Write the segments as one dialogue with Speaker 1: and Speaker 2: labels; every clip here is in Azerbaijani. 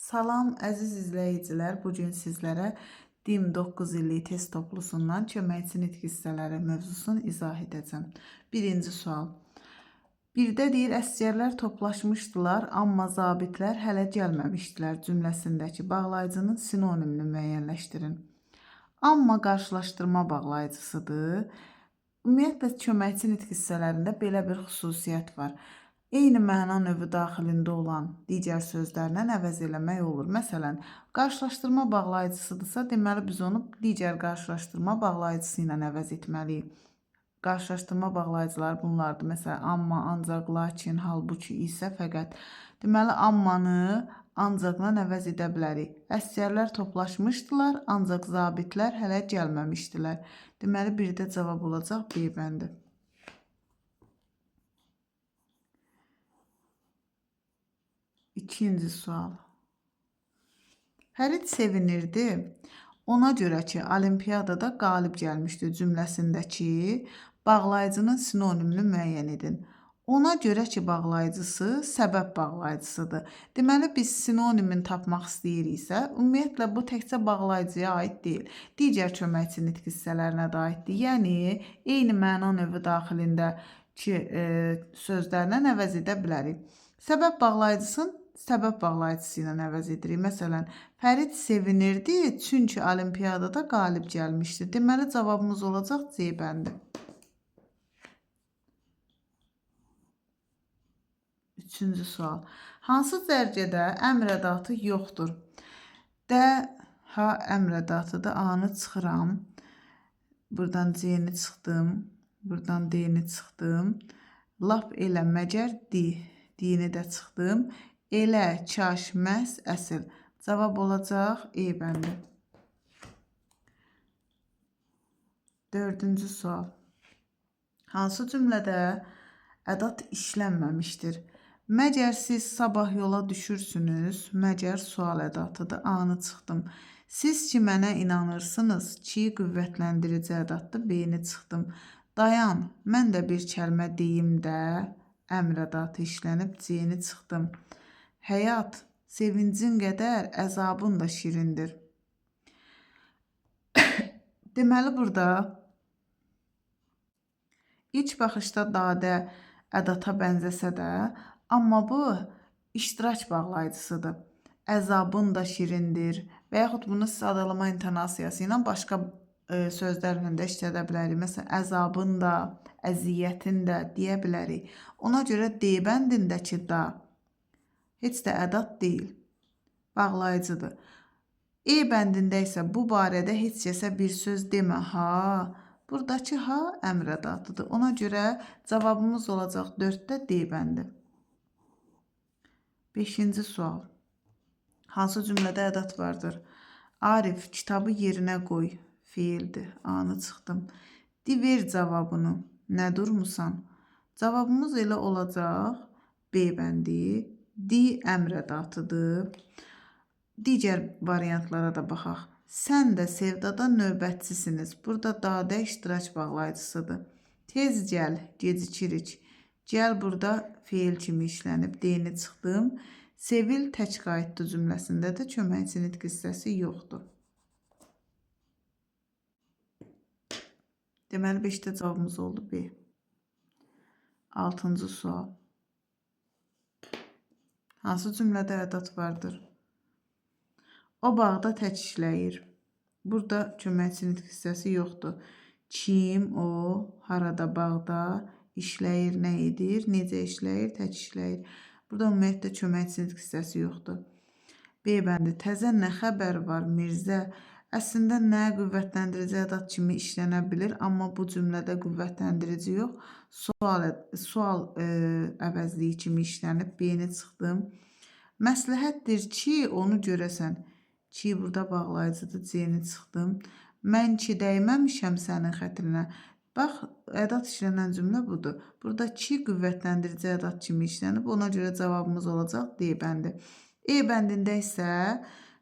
Speaker 1: Salam əziz izləyicilər, bugün sizlərə DİM 9 illik test toplusundan köməkçi nitq hissələri mövzusunu izah edəcəm. Birinci sual. Birdə deyir, əsgərlər toplaşmışdılar, amma zabitlər hələ gəlməmişdilər cümləsindəki bağlayıcının sinonimini müəyyənləşdirin. Amma qarşılaşdırma bağlayıcısıdır. Ümumiyyətlə, köməkçi nitq hissələrində belə bir xüsusiyyət var. Eyni məna növü daxilində olan digər sözlərlə əvəz eləmək olur. Məsələn, qarşılaşdırma bağlayıcısıdırsa, deməli biz onu digər qarşılaşdırma bağlayıcısı ilə əvəz etməliyik. Qarşılaşdırma bağlayıcıları bunlardır. Məsələn, amma, ancaq, lakin, halbuki, isə, fəqət. Deməli, ammanı ancaqla əvəz edə bilərik. Əsgərlər toplaşmışdılar, ancaq zabitlər hələ gəlməmişdilər. Deməli, birdə cavab olacaq B bəndi. İkinci sual. Fərid sevinirdi. Ona görə ki, olimpiyadada qalib gəlmişdi cümləsindəki bağlayıcının sinonimini müəyyən edin. Ona görə ki, bağlayıcısı səbəb bağlayıcısıdır. Deməli, biz sinonimini tapmaq istəyiriksə, ümumiyyətlə bu təkcə bağlayıcıya aid deyil. Digər köməkçi nitq hissələrinə də aiddir. Yəni, eyni məna növü daxilindəki sözlərlə əvəz edə bilərik. Səbəb bağlayıcısını səbəb bağlayıcısı ilə əvəz edirik. Məsələn, Fərid sevinirdi, çünki olimpiyadada qalib gəlmişdi. Deməli, cavabımız olacaq C bəndi. Üçüncü sual. Hansı zərgədə əmr ədatı yoxdur? D, H əmr ədatıdır. A-nı çıxıram. Buradan C-ni çıxdım. Buradan D-ni çıxdım. Lap elə, məgər D-ni də çıxdım. Elə, kaş, məhz, əsl. Cavab olacaq E bəndi. Dördüncü sual. Hansı cümlədə ədat işlənməmişdir? Məgər siz sabah yola düşürsünüz? Məgər sual ədatıdır. A-nı çıxdım. Siz ki mənə inanırsınız? Ki qüvvətləndirici ədatdır. B-ni çıxdım. Dayan, mən də bir kəlmə deyim də. Əmr ədatı işlənib. C-ni çıxdım. Həyat, sevincin qədər əzabın da şirindir. Deməli, burada ilk baxışda dadə ədata bənzəsə də, amma bu iştirak bağlayıcısıdır. Əzabın da şirindir və yaxud bunu sadalama intonasiyası ilə başqa sözlərlə də işlədə bilərik. Məsələn, əzabın da, əziyyətin də deyə bilərik. Ona görə D bəndindəki da heç də ədat deyil, bağlayıcıdır. E bəndində isə bu barədə heç kəsə bir söz demə, ha. Buradakı ha əmr ədatıdır. Ona görə cavabımız olacaq 4-də D bəndi. 5-ci sual. Hansı cümlədə ədat vardır? Arif, kitabı yerinə qoy. Feildir. A-nı çıxdım. De, ver cavabını. Nə durmusan? Cavabımız elə olacaq B bəndi. D əmr ədatıdır. Digər variantlara da baxaq. Sən də Sevdada növbətçisiniz. Burada dadə iştirak bağlayıcısıdır. Tez gəl, gecikirik. Gəl burada feil kimi işlənib. D-ni çıxdım. Sevil tək qayıtdı cümləsində də köməkçi nitq hissəsi yoxdur. Deməli, 5-də cavabımız oldu B. 6-cı sual. Hansı cümlədə ədat vardır? O bağda tək işləyir. Burada köməkçi nitq hissəsi yoxdur. Kim, o, harada, bağda işləyir, nə edir, necə işləyir, tək işləyir. Burada ümumiyyətlə köməkçi nitq hissəsi yoxdur. B bəndi. Təzə nə xəbər var, Mirzə? Əslində nə qüvvətləndirici ədat kimi işlənə bilir, amma bu cümlədə qüvvətləndirici yox, sual əvəzliyi kimi işlənib. B-ni çıxdım. Məsləhətdir ki, onu görəsən. Ki burada bağlayıcıdır. C-ni çıxdım. Mən ki dəyməmişəm sənin xətrinə. Bax, ədat işlənən cümlə budur. Burada ki qüvvətləndirici ədat kimi işlənib. Ona görə cavabımız olacaq D bəndi. E bəndində isə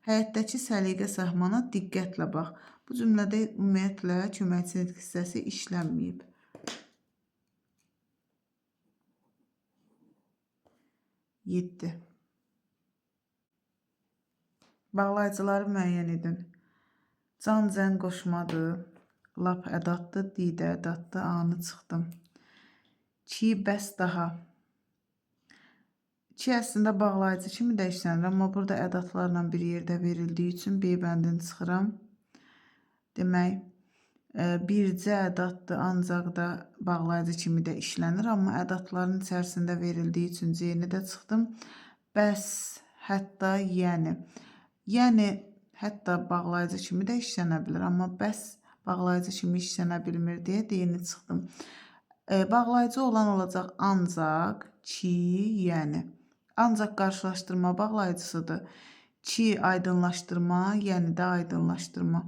Speaker 1: həyətdəki səliqə səhmana diqqətlə bax. Bu cümlədə ümumiyyətlə köməkçi nitq hissəsi işlənməyib. 7. Bağlayıcıları müəyyən edin. Can cən qoşmadır. Lap ədatdır, didə ədatdır, anı çıxdım. Çi bəs daha. Çi əslində bağlayıcı kimi də işlənir, amma burada ədatlarla bir yerdə verildiyi üçün B bəndini çıxıram. Demək, bircə ədatdır, ancaq da bağlayıcı kimi də işlənir, amma ədatların içərisində verildiyi üçün C-ni də çıxdım. Bəs, hətta, yəni. Yəni, hətta bağlayıcı kimi də işlənə bilir, amma bəs bağlayıcı kimi işlənə bilmir deyə D-ni çıxdım. Bağlayıcı olan olacaq ancaq, ki, yəni. Ancaq qarşılaşdırma bağlayıcısıdır. Ki, aydınlaşdırma, yəni də aydınlaşdırma.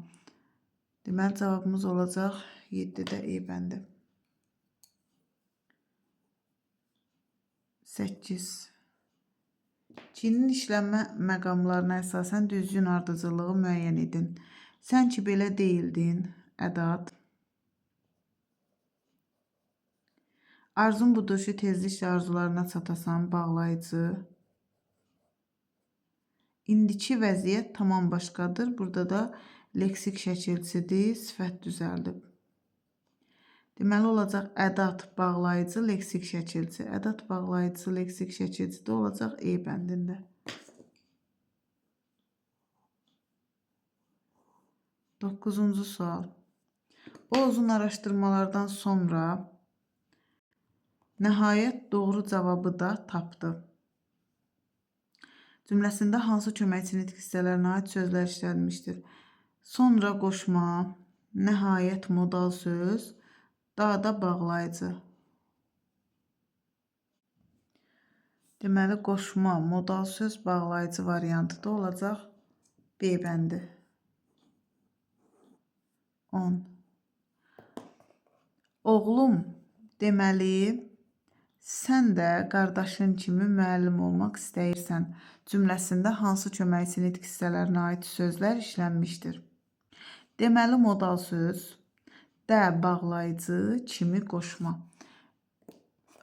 Speaker 1: Deməli, cavabımız olacaq 7-də E bəndi. 8. Çinin işlənmə məqamlarına əsasən düzgün ardıcılığı müəyyən edin. Sən ki belə deyildin, ədat. Arzun budur ki, tezliklə arzularına çatasan, bağlayıcı. İndiki vəziyyət tamam başqadır. Burada da leksik şəkilçidir, sifət düzəldib. Deməli olacaq ədat, bağlayıcı, leksik şəkilçi. Ədat, bağlayıcı, leksik şəkilçi də olacaq E bəndində. 9-cu sual. O uzun araşdırmalardan sonra nəhayət doğru cavabı da tapdı. Cümləsində hansı köməkçi nitq hissələrinə aid sözlər işlənmişdir? Sonra qoşma, nəhayət modal söz, da bağlayıcı. Deməli, qoşma, modal söz, bağlayıcı variantı da olacaq B bəndi. 10. Oğlum, deməli, sən də qardaşın kimi müəllim olmaq istəyirsən. Cümləsində hansı köməkçi nitq hissələrinə aid sözlər işlənmişdir? Deməli, modal söz, də bağlayıcı, kimi qoşma.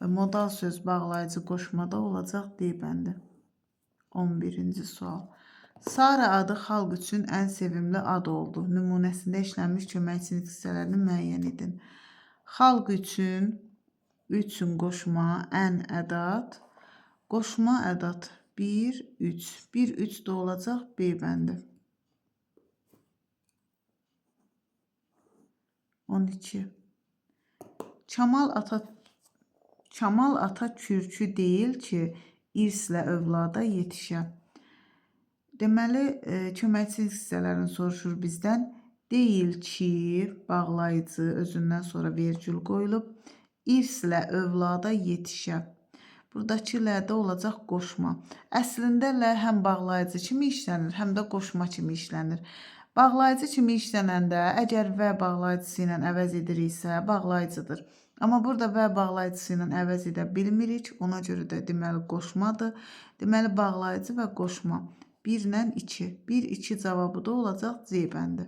Speaker 1: Modal söz, bağlayıcı, qoşmada olacaq D bəndi. 11-ci sual. Sara adı xalq üçün ən sevimli ad oldu. Nümunəsində işlənmiş köməkçi nitq hissələrini müəyyən edin. Xalq üçün qoşma, ən ədat, qoşma ədat 1, 3. 1, 3 də olacaq B bəndi. 12. Kamal ata kürkü deyil ki, irslə övlada yetişə. Deməli, köməkçi hissələrini soruşur bizdən. Deyil ki, bağlayıcı, özündən sonra vergül qoyulub, irslə övlada yetişə. Buradakı lədə olacaq qoşma. Əslində lə həm bağlayıcı kimi işlənir, həm də qoşma kimi işlənir. Bağlayıcı kimi işlənəndə əgər və bağlayıcısı ilə əvəz ediriksə, bağlayıcıdır. Amma burada və bağlayıcısı ilə əvəz edə bilmirik, ona görə də deməli qoşmadır. Deməli bağlayıcı və qoşma 1 ilə 2. 1, 2 cavabı da olacaq C bəndi.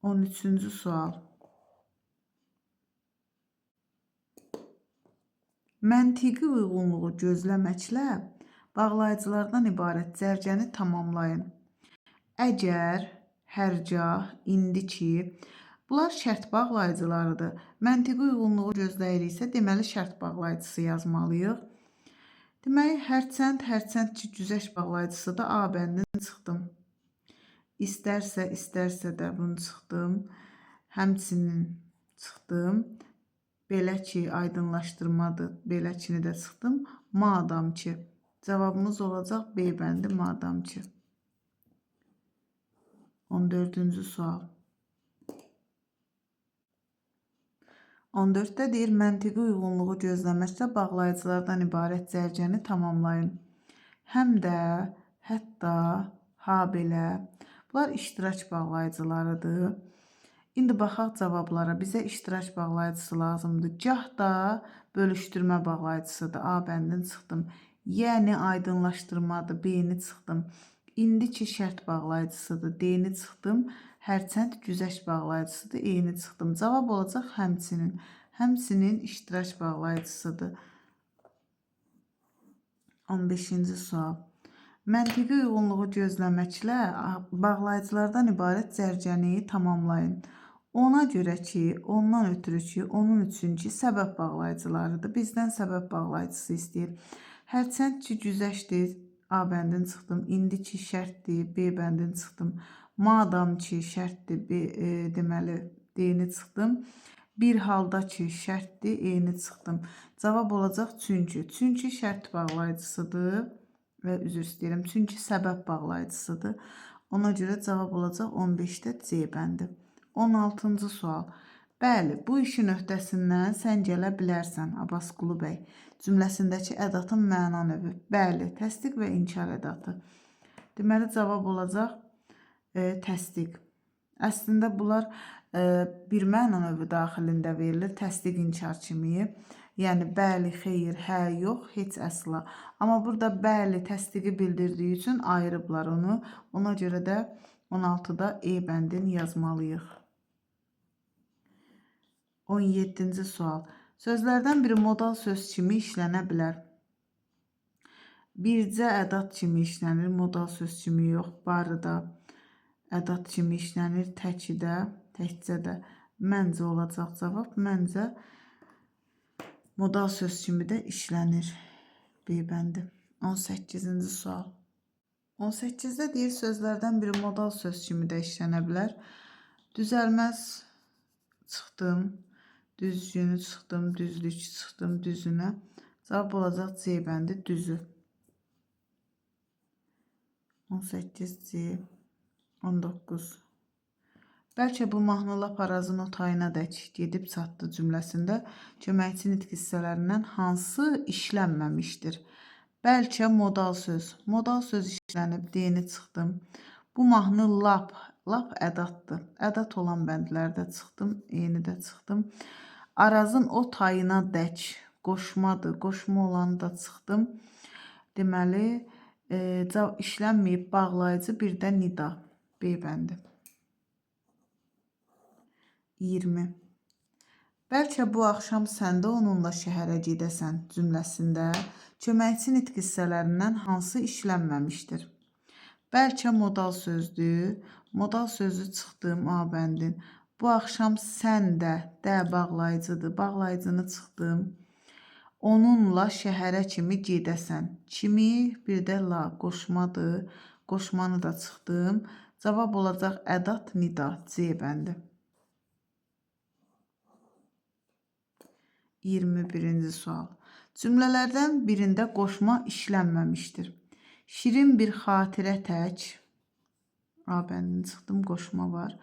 Speaker 1: 13-cü sual. Məntiqi uyğunluğu gözləməklə bağlayıcılardan ibarət cərgəni tamamlayın. Əgər, hərgah, indiki, bunlar şərt bağlayıcılarıdır. Məntiqi uyğunluğu gözləyiriksə, deməli şərt bağlayıcısı yazmalıyıq. Deməli, hərçənd ki, güzəşt bağlayıcısı da A bəndini çıxdım. İstərsə də bunu çıxdım. Həmçinin çıxdım. Belə ki, aydınlaşdırmadır. Beləkini də çıxdım. Madam ki. Cavabımız olacaq B bəndi madam ki. 14-cü sual. 14-də deyir, məntiqi uyğunluğu gözləməklə bağlayıcılardan ibarət cərgəni tamamlayın. Həm də, hətta, habelə. Bunlar iştirak bağlayıcılarıdır. İndi baxaq cavablara. Bizə iştirak bağlayıcısı lazımdır. Gah da bölüşdürmə bağlayıcısıdır. A bəndini çıxdım. Yəni aydınlaşdırmadır. B-ni çıxdım. İndiki şərt bağlayıcısıdır. D-ni çıxdım. Hərçənd güzəşt bağlayıcısıdır. E-ni çıxdım. Cavab olacaq həmçinin. Həmçinin iştirak bağlayıcısıdır. 15-ci sual. Məntiqi uyğunluğu gözləməklə bağlayıcılardan ibarət zərcəni tamamlayın. Ona görə ki, ondan ötürü ki, onun üçün ki, səbəb bağlayıcılarıdır. Bizdən səbəb bağlayıcısı istəyir. Hərçənd ki, güzəştdir, A bəndin çıxdım. İndi ki, şərtdir, B bəndin çıxdım. Madam ki, şərtdir, deməli, D-ni çıxdım. Bir halda ki, şərtdir, E-ni çıxdım. Cavab olacaq çünki. Çünki şərt bağlayıcısıdır və üzr istəyirəm. Çünki səbəb bağlayıcısıdır. Ona görə cavab olacaq 15-də C bəndi. 16-cı sual. Bəli, bu işin öhdəsindən sən gələ bilərsən, Abbasqulu bəy. Cümləsindəki ədatın məna növü. Bəli, təsdiq və inkar ədatı. Deməli, cavab olacaq təsdiq. Əslində, bunlar bir məna növü daxilində verilir, təsdiq, inkar kimi. Yəni, bəli, xeyr, hə, yox, heç əsla. Amma burada bəli, təsdiqi bildirdiyi üçün ayırıblar onu. Ona görə də 16-da E bəndini yazmalıyıq. 17-ci sual. Sözlərdən biri modal söz kimi işlənə bilər. Bircə ədat kimi işlənir, modal söz kimi yox. Barıda ədat kimi işlənir, təkidə, təkcə də. Məncə olacaq cavab. Məncə modal söz kimi də işlənir. B bəndi. 18-ci sual. 18-də deyir, sözlərdən biri modal söz kimi də işlənə bilər. Düzəlməz çıxdım. Düzgünü çıxdım, düzlük çıxdım, düzünə. Cavab olacaq C bəndi, düzü. 18C, 19. Bəlkə bu mahnı lap Arazın o tayına dək gedib çatdı cümləsində köməkçi nitq hissələrindən hansı işlənməmişdir? Bəlkə modal söz. Modal söz işlənib, D-ni çıxdım. Bu mahnı lap ədatdır. Ədat olan bəndlərdə çıxdım, E-ni də çıxdım. Arazın o tayına dək qoşmadır. Qoşma olanı da çıxdım. Deməli, işlənməyib bağlayıcı, bir də nida. B bəndi. 20. Bəlkə bu axşam sən də onunla şəhərə gedəsən cümləsində köməkçi nitq hissələrindən hansı işlənməmişdir? Bəlkə modal sözdür. Modal sözü çıxdım, A bəndin. Bu axşam sən də bağlayıcıdır. Bağlayıcını çıxdım. Onunla şəhərə kimi gedəsən. Kimi, bir də la, qoşmadır. Qoşmanı da çıxdım. Cavab olacaq ədat, nida, C bəndi. 21-ci sual. Cümlələrdən birində qoşma işlənməmişdir. Şirin bir xatirə tək. A bəndini çıxdım, qoşma var.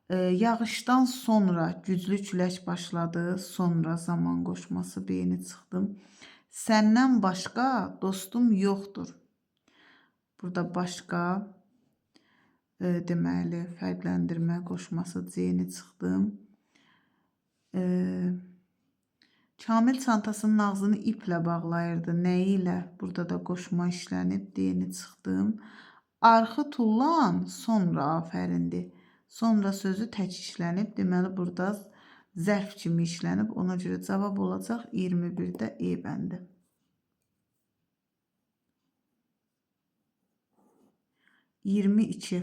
Speaker 1: Yağışdan sonra güclü külək başladı. Sonra zaman qoşması, B-ni çıxdım. Səndən başqa dostum yoxdur. Burada başqa deməli fərqləndirmə qoşması, C-ni çıxdım. Kamil çantasının ağzını iplə bağlayırdı. Nəyi ilə? Burada da qoşma işlənib, D-ni çıxdım. Arxı tullan, sonra afərindir. Sonra sözü tək işlənib. Deməli, burada zərf kimi işlənib. Ona görə cavab olacaq 21-də E bəndi. 22.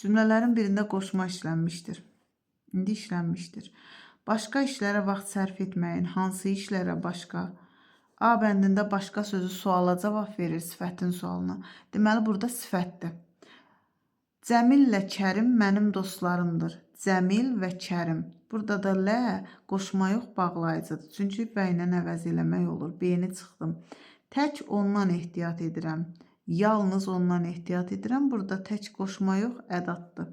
Speaker 1: Cümlələrin birində qoşma işlənmişdir. İndi işlənmişdir. Başqa işlərə vaxt sərf etməyin. Hansı işlərə başqa? A bəndində başqa sözü suala cavab verir, sifətin sualına. Deməli, burada sifətdir. Cəmillə Kərim mənim dostlarımdır. Cəmil və Kərim. Burada da lə qoşma yox, bağlayıcıdır. Çünki bə ilə əvəz eləmək olur. B-ni çıxdım. Tək ondan ehtiyat edirəm. Yalnız ondan ehtiyat edirəm. Burada tək qoşma yox, ədatdır.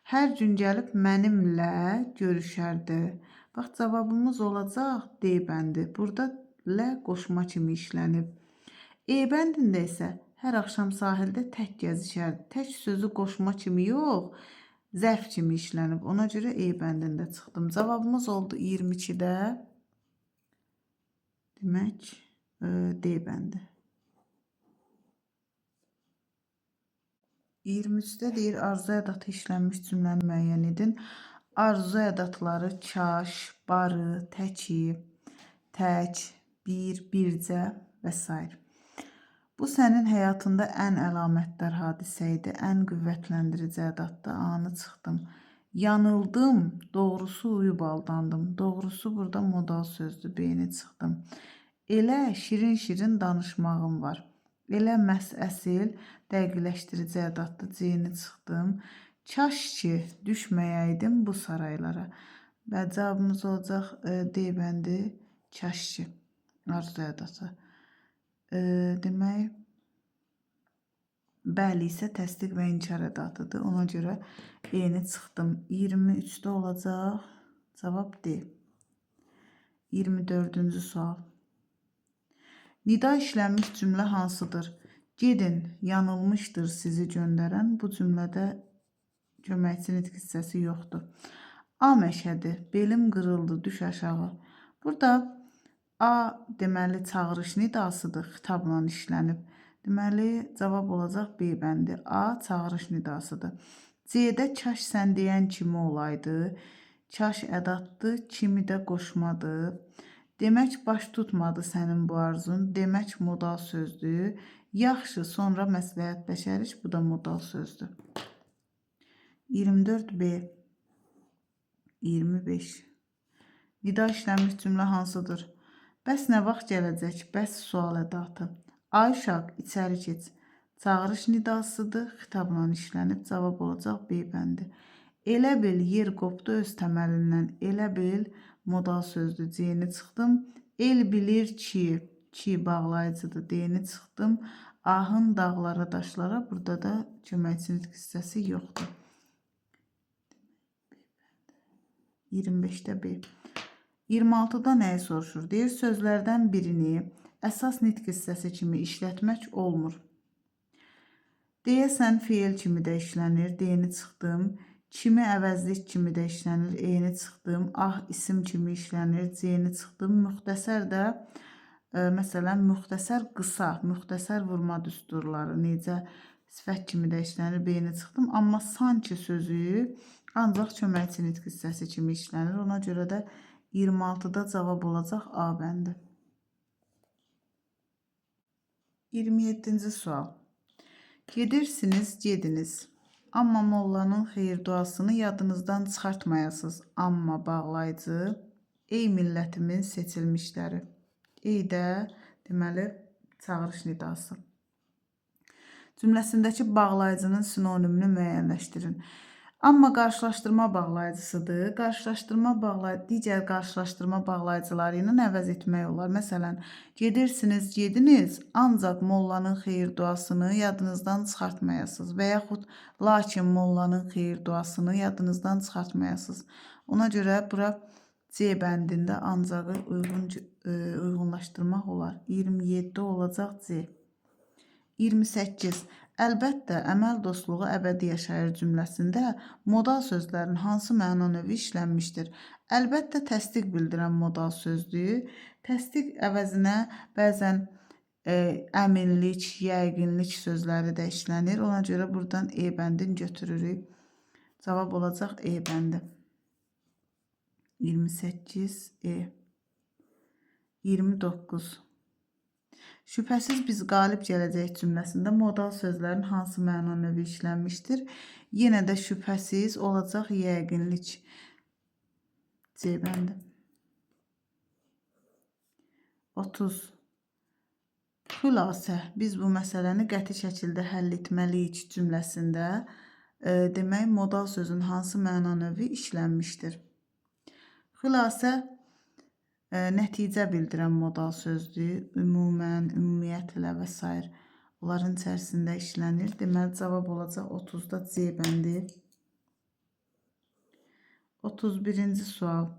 Speaker 1: Hər gün gəlib mənimlə görüşərdi. Bax, cavabımız olacaq D bəndi. Burada lə qoşma kimi işlənib. E bəndində isə hər axşam sahildə tək gəzişərdi. Tək sözü qoşma kimi yox, zərf kimi işlənib. Ona görə E bəndində çıxdım. Cavabımız oldu 22-də. Demək, D bəndi. 23-də deyir, arzu ədatı işlənmiş cümləni müəyyən edin. Arzu ədatları kaş, barı, təki, tək, bir, bircə və s. Bu sənin həyatında ən əlamətdar hadisə idi, ən qüvvətləndirici ədatda anı çıxdım. Yanıldım, doğrusu uyub aldandım. Doğrusu burada modal sözdür, beyni çıxdım. Elə şirin-şirin danışmağım var. Elə məhz əsil, dəqiqləşdirici ədatda ceyni çıxdım. Kaş ki, düşməyəydim bu saraylara. Və cavabımız olacaq D bəndi, kaş ki, arzu ədatı. Demək, bəli isə təsdiq və inkar ədatıdır. Ona görə E-ni çıxdım. 23-də olacaq. Cavab D. 24-cü sual. Nida işlənmiş cümlə hansıdır? Gedin, yanılmışdır sizi göndərən. Bu cümlədə köməkçi nitq hissəsi yoxdur. A məşədi, belim qırıldı, düş aşağı. Burada A deməli çağırış nidasıdır, xitabla işlənib. Deməli cavab olacaq B bəndi. A çağırış nidasıdır. C-də kaş sən deyən kimi olaydı. Kaş ədatdır, kimi də qoşmadır. Demək baş tutmadı sənin bu arzun. Demək modal sözdür. Yaxşı, sonra məsləhətləşərik. Bu da modal sözdür. 24B. 25. Nida işlənmiş cümlə hansıdır? Bəs nə vaxt gələcək? Bəs sual ədatı. Ay uşaq, içəri keç. Çağırış nidasıdır, xitabla işlənib. Cavab olacaq B bəndi. Elə bil yer qopdu öz təməlindən. Elə bil modal sözdür. C-ni çıxdım. El bilir ki bağlayıcıdır. D-ni çıxdım. Ahın dağlara, daşlara. Burada da köməkçi nitq hissəsi yoxdur. 25-də B. 26-da nəyi soruşur? Deyir, sözlərdən birini əsas nitq hissəsi kimi işlətmək olmur. Deyəsən, feil kimi də işlənir. D-ni çıxdım. Kimi əvəzlik kimi də işlənir. E-ni çıxdım. Ah, isim kimi işlənir. C-ni çıxdım. Müxtəsər də, məsələn, müxtəsər qısa, müxtəsər vurma düsturları necə sifət kimi də işlənir. B-ni çıxdım. Amma sanki sözü ancaq köməkçi nitq hissəsi kimi işlənir. Ona görə də 26-da cavab olacaq A bəndi. 27-ci sual. Gedirsiniz, gediniz. Amma mollanın xeyir duasını yadınızdan çıxartmayasınız. Amma bağlayıcı, ey millətimin seçilmişləri. Ey də, deməli, çağırış nidası. Cümləsindəki bağlayıcının sinonimini müəyyənləşdirin. Amma qarşılaşdırma bağlayıcısıdır. Digər qarşılaşdırma bağlayıcıları ilə əvəz etmək olar. Məsələn, gedirsiniz, gediniz, ancaq mollanın xeyir duasını yadınızdan çıxartmayasınız. Və yaxud, lakin mollanın xeyir duasını yadınızdan çıxartmayasınız. Ona görə bura C bəndində ancağı uyğunlaşdırmaq olar. 27 olacaq C. 28. Əlbəttə, əməl dostluğu əbədi yaşayır cümləsində modal sözlərin hansı məna növü işlənmişdir? Əlbəttə, təsdiq bildirən modal sözdür. Təsdiq əvəzinə bəzən əminlik, yəqinlik sözləri də işlənir. Ona görə buradan E bəndini götürürük. Cavab olacaq E bəndi. 28 E. 29. Şübhəsiz biz qalib gələcək cümləsində modal sözlərin hansı məna növü işlənmişdir? Yenə də şübhəsiz olacaq yəqinlik. C bəndi. 30. Xülasə, biz bu məsələni qəti şəkildə həll etməliyik cümləsində demək modal sözün hansı məna növü işlənmişdir? Xülasə, nəticə bildirən modal sözdür. Ümumən, ümumiyyətlə və s. Onların içərisində işlənir. Deməli, cavab olacaq 30-da C bəndi. 31-ci sual.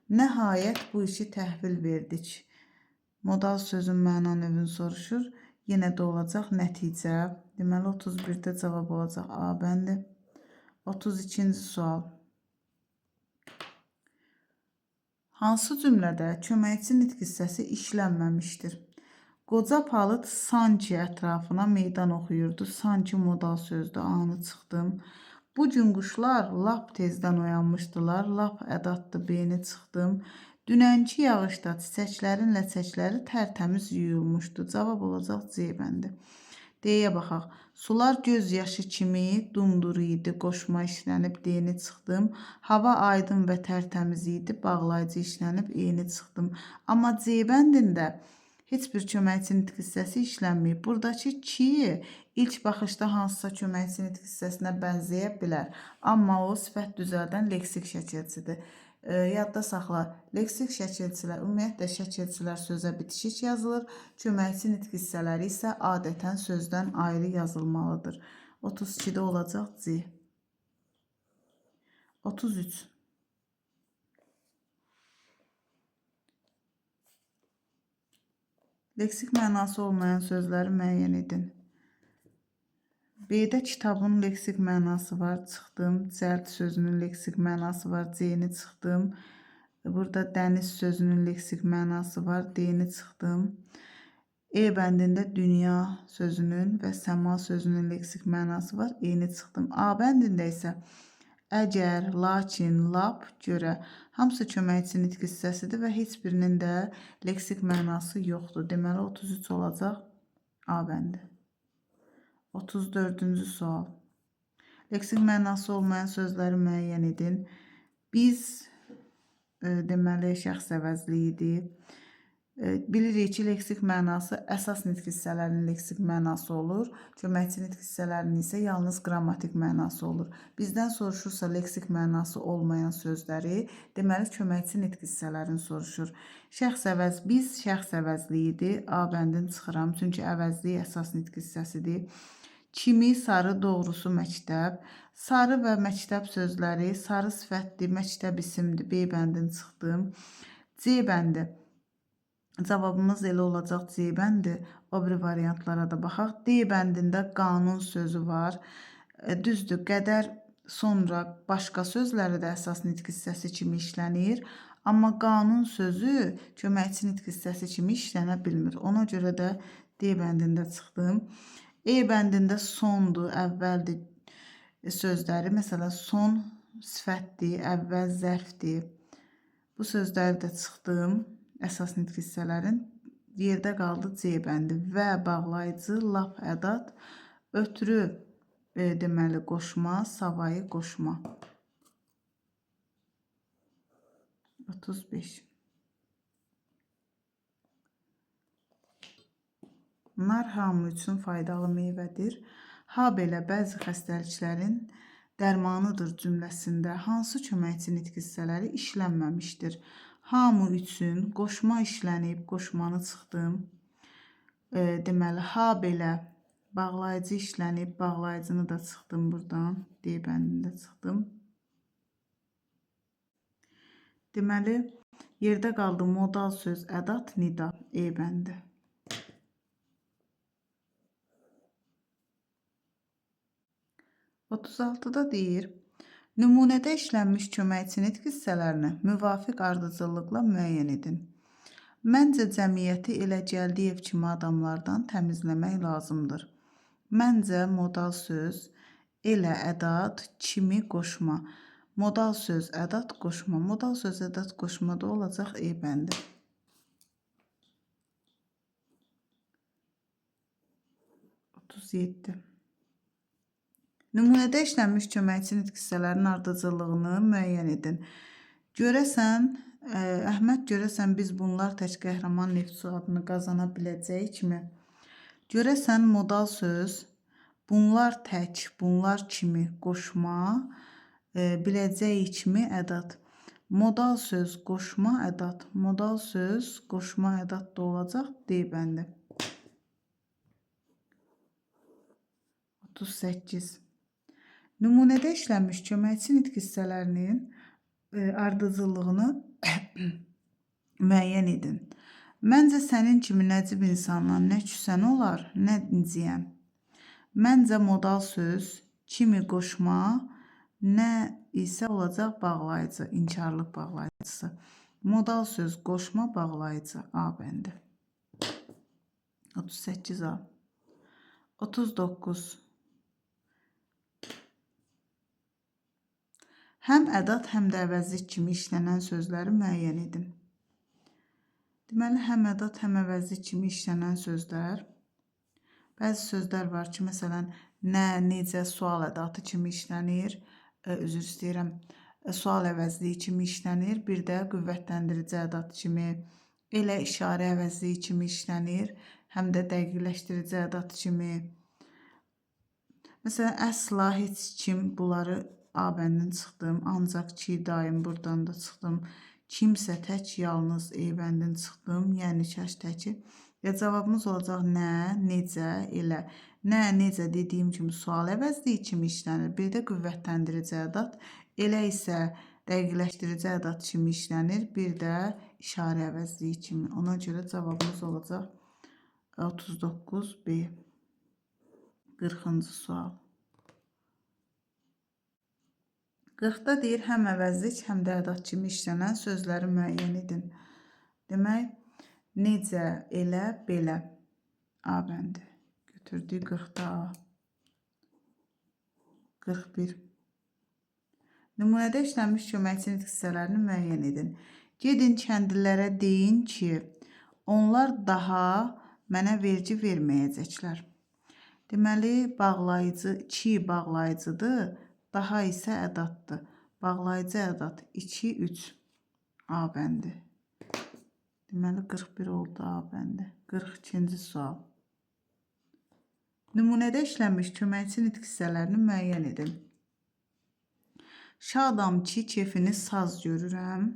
Speaker 1: Nəhayət bu işi təhvil verdik. Modal sözün məna növünü soruşur. Yenə də olacaq nəticə. Deməli, 31-də cavab olacaq A bəndi. 32-ci sual. Hansı cümlədə köməkçi nitq hissəsi işlənməmişdir? Qoca palıd sanki ətrafına meydan oxuyurdu. Sanki modal sözdür. Anı çıxdım. Bu gün quşlar lap tezdən oyanmışdılar. Lap ədatdır. B-ni çıxdım. Dünənki yağışda çiçəklərin ləçəkləri tərtəmiz yuyulmuşdu. Cavab olacaq C bəndi. D-yə baxaq. Sular göz yaşı kimi dumduru idi. Qoşma işlənib D-ni çıxdım. Hava aydın və tərtəmiz idi. Bağlayıcı işlənib E-ni çıxdım. Amma C bəndində heç bir köməkçi nitq hissəsi işlənməyib. Buradakı ki ilk baxışda hansısa köməkçi nitq hissəsinə bənzəyə bilər. Amma o sifət düzəldən leksik şəkilçidir. Yadda saxla, leksik şəkilçilər, ümumiyyətlə şəkilçilər sözə bitişik yazılır, köməkçi nitq hissələri isə adətən sözdən ayrı yazılmalıdır. 32-də olacaq C. 33. Leksik mənası olmayan sözləri müəyyən edin. B-də kitabın leksik mənası var, çıxdım. Cəld sözünün leksik mənası var, C-ni çıxdım. Burada dəniz sözünün leksik mənası var, D-ni çıxdım. E bəndində dünya sözünün və səma sözünün leksik mənası var, E-ni çıxdım. A bəndində isə əgər, lakin, lap, görə hamısı köməkçi nitq hissəsidir və heç birinin də leksik mənası yoxdur. Deməli 33 olacaq A bəndi. 34-cü sual. Leksik mənası olmayan sözləri müəyyən edin. Biz deməli şəxs əvəzliyi idi. Bilirik ki, leksik mənası əsas nitq hissələrinin leksik mənası olur. Köməkçi nitq hissələrinin isə yalnız qrammatik mənası olur. Bizdən soruşursa leksik mənası olmayan sözləri, deməli köməkçi nitq hissələrini soruşur. Şəxs əvəz, biz şəxs əvəzliyi idi. A bəndini çıxıram, çünki əvəzliyi əsas nitq hissəsidir. Kimi, sarı, doğrusu məktəb. Sarı və məktəb sözləri, sarı sifətdir, məktəb isimdir. B bəndini çıxdım. C bəndi. Cavabımız elə olacaq C bəndi. O biri variantlara da baxaq. D bəndində qanun sözü var. Düzdür, qədər sonra başqa sözləri də əsas nitq hissəsi kimi işlənir. Amma qanun sözü köməkçi nitq hissəsi kimi işlənə bilmir. Ona görə də D bəndində çıxdım. E bəndində sondur, əvvəldir sözləri. Məsələn, son sifətdir, əvvəl zərfdir. Bu sözləri də çıxdım. Əsas nitq hissələrin. Yerdə qaldı C bəndi. Və bağlayıcı, lap ədat, ötürü deməli qoşma, savayı qoşma. 35. Nar hamı üçün faydalı meyvədir. Habelə bəzi xəstəliklərin dərmanıdır cümləsində hansı köməkçi nitq hissələri işlənməmişdir? Hamı üçün qoşma işlənib, qoşmanı çıxdım. Deməli, habelə bağlayıcı işlənib, bağlayıcını da çıxdım buradan. D bəndində çıxdım. Deməli, yerdə qaldı modal söz, ədat, nida, E bəndi. 36-da deyir, nümunədə işlənmiş köməkçi nitq hissələrini müvafiq ardıcıllıqla müəyyən edin. Məncə cəmiyyəti elə Gəldiyev kimi adamlardan təmizləmək lazımdır. Məncə modal söz, elə ədat, kimi qoşma. Modal söz, ədat, qoşma. Modal söz, ədat, qoşmada olacaq E bəndi. 37. Nümunədə işlənmiş köməkçi nitq hissələrinin ardıcıllığını müəyyən edin. Görəsən, Əhməd, görəsən biz bunlar tək qəhrəman neftçi adını qazana biləcəyikmi? Görəsən modal söz, bunlar tək, bunlar kimi qoşma, biləcəyikmi ədat. Modal söz, qoşma, ədat. Modal söz, qoşma, ədat da olacaq D bəndi. 38. Nümunədə işlənmiş köməkçi nitq hissələrinin ardıcıllığını müəyyən edin. Məncə sənin kimi nəcib insandan nə küsən olar, nə inciyəm. Məncə modal söz, kimi qoşma, nə isə olacaq bağlayıcı, inkarlıq bağlayıcısı. Modal söz, qoşma, bağlayıcı, A bəndi. 38A. 39. Həm ədat, həm də əvəzlik kimi işlənən sözləri müəyyən edin. Deməli, həm ədat, həm əvəzli kimi işlənən sözlər. Bəzi sözlər var ki, məsələn, nə, necə, sual ədatı kimi işlənir. Üzr istəyirəm. Sual əvəzliyi kimi işlənir. Bir də qüvvətləndirici ədat kimi, elə işarə əvəzliyi kimi işlənir. Həm də dəqiqləşdirici ədat kimi. Məsələn, əsla, heç kim, bunları A bəndən çıxdım. Ancaq ki, daim buradan da çıxdım. Kimsə, tək, yalnız E bəndən çıxdım. Yəni, kaş təki. Cavabımız olacaq nə, necə, elə. Nə, necə dediyim kimi sual əvəzliyi kimi işlənir. Bir də qüvvətləndirici ədat. Elə isə dəqiqləşdirici ədat kimi işlənir. Bir də işarə əvəzliyi kimi. Ona görə cavabımız olacaq 39B. 40-cı sual. 40-da deyir, həm əvəzlik, həm də ədat kimi işlənən sözləri müəyyən edin. Demək, necə, elə, belə. A bəndi. Götürdük 40-da A. 41. Nümunədə işlənmiş köməkçi nitq hissələrini müəyyən edin. Gedin kəndlilərə deyin ki, onlar daha mənə vergi verməyəcəklər. Deməli, bağlayıcı, ki bağlayıcıdır, daha isə ədatdır. Bağlayıcı ədat 2, 3. A bəndi. Deməli, 41 oldu A bəndi. 42-ci sual. Nümunədə işlənmiş köməkçi nitq hissələrini müəyyən edin. Şadam ki, keyfini saz görürəm.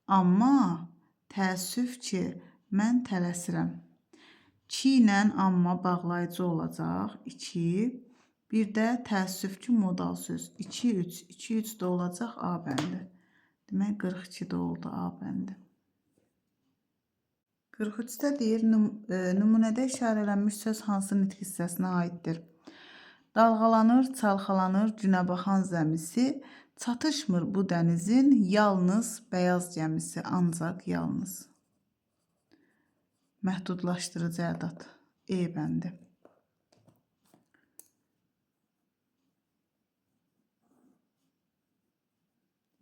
Speaker 1: Amma təəssüf ki, mən tələsirəm. Ki ilə amma bağlayıcı olacaq. 2. Bir də təəssüf ki, modal söz. 2, 3. 2, 3 də olacaq A bəndi. Demək, 42 də oldu A bəndi. 43-də deyir, nümunədə işarələnmiş söz hansı nitq hissəsinə aiddir? Dalğalanır, çalxalanır günəbaxan zəmisi, çatışmır bu dənizin yalnız bəyaz gəmisi, ancaq yalnız. Məhdudlaşdırıcı ədat. E bəndi.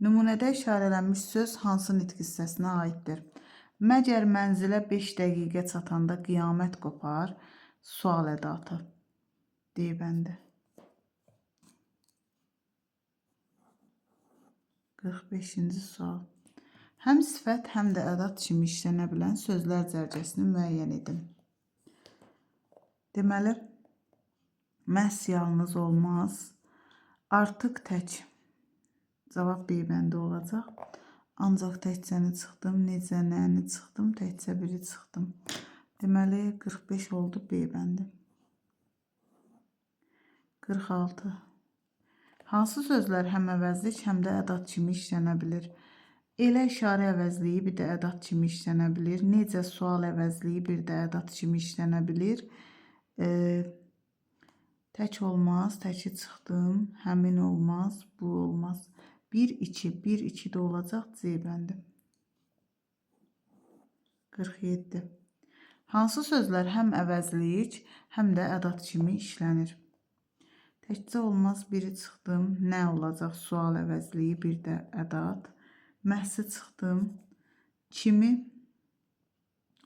Speaker 1: Nümunədə işarələnmiş söz hansı nitq hissəsinə aiddir? Məgər mənzilə 5 dəqiqə çatanda qiyamət qopar? Sual ədatı. D bəndi. 45-ci sual. Həm sifət, həm də ədat kimi işlənə bilən sözlər cərgəsini müəyyən edin. Deməli, məhz yalnız olmaz, artıq tək. Cavab B bəndi olacaq. Ancaq təkcəni çıxdım, necə, nəni çıxdım, təkcə biri çıxdım. Deməli, 45 oldu B bəndi. 46. Hansı sözlər həm əvəzlik, həm də ədat kimi işlənə bilir? Elə işarə əvəzliyi bir də ədat kimi işlənə bilir. Necə sual əvəzliyi bir də ədat kimi işlənə bilir. Tək olmaz, təki çıxdım, həmin olmaz, bu olmaz. 1, 2, 1, 2 də olacaq C bəndi. 47. Hansı sözlər həm əvəzlik, həm də ədat kimi işlənir? Təkcə olmaz, biri çıxdım, nə olacaq sual əvəzliyi, bir də ədat. Məhsi çıxdım, kimi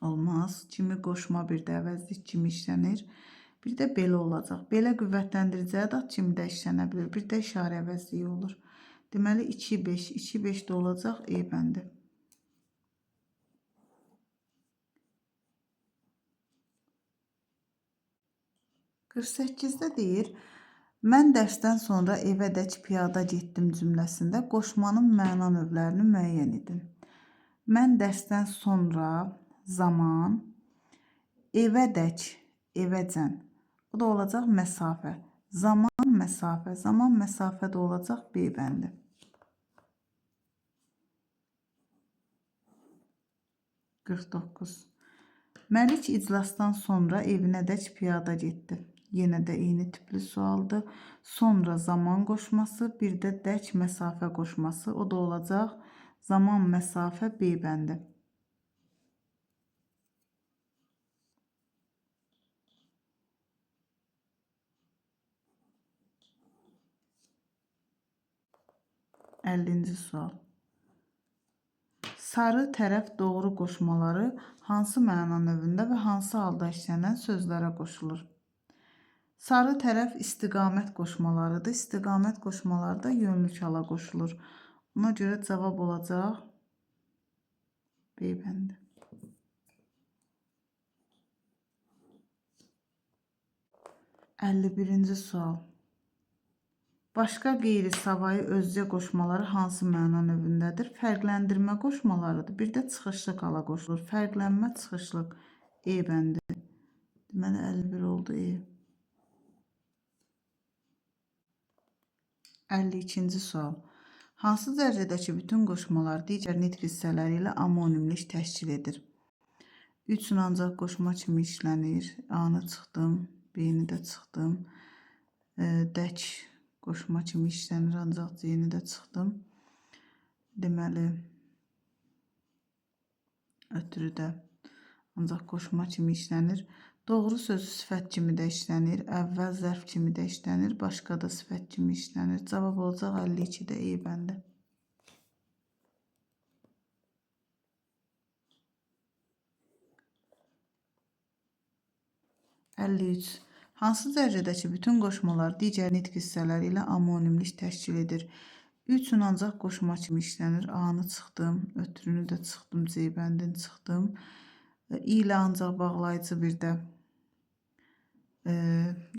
Speaker 1: olmaz, kimi qoşma bir də əvəzlik kimi işlənir. Bir də belə olacaq. Belə qüvvətləndirici ədat kimi də işlənə bilir. Bir də işarə əvəzliyi olur. Deməli, 2, 5, 2, 5 də olacaq E bəndi. 48-də deyir, mən dərsdən sonra evədək piyada getdim cümləsində qoşmanın məna növlərini müəyyən edin. Mən dərsdən sonra zaman, evədək, evəcən. Bu da olacaq məsafə. Zaman, məsafə. Zaman, məsafə də olacaq B bəndi. 49. Məlik iclasdan sonra evinədək piyada getdi. Yenə də eyni tipli sualdır. Sonra zaman qoşması, bir də dək məsafə qoşması. O da olacaq zaman, məsafə, B bəndi. 50-ci sual. Sarı tərəf doğru qoşmaları hansı məna növündə və hansı halda işlənən sözlərə qoşulur? Sarı tərəf istiqamət qoşmalarıdır. İstiqamət qoşmaları da yönlü hala qoşulur. Ona görə cavab olacaq B bəndi. 51-ci sual. Başqa qeyri-savayı özcə qoşmaları hansı məna növündədir? Fərqləndirmə qoşmalarıdır. Bir də çıxışlıq hala qoşulur. Fərqlənmə, çıxışlıq E bəndi. Deməli 51 oldu E. 52-ci sual. Hansı dərəcədəki bütün qoşmalar digər nitq hissələri ilə amonimlik təşkil edir? 3-ün ancaq qoşma kimi işlənir. A-nı çıxdım, B-ni də çıxdım. Dək qoşma kimi işlənir, ancaq C-ni də çıxdım. Deməli, ötürü də ancaq qoşma kimi işlənir. Doğru sözü sifət kimi də işlənir. Əvvəl zərf kimi də işlənir. Başqa da sifət kimi işlənir. Cavab olacaq 52-də E bəndi. 53. Hansı dərəcədəki bütün qoşmalar digər nitq hissələri ilə amonimlik təşkil edir? 3-ün ancaq qoşma kimi işlənir. A-nı çıxdım, ötürünü də çıxdım, C bəndini çıxdım. İ ilə ancaq bağlayıcı bir də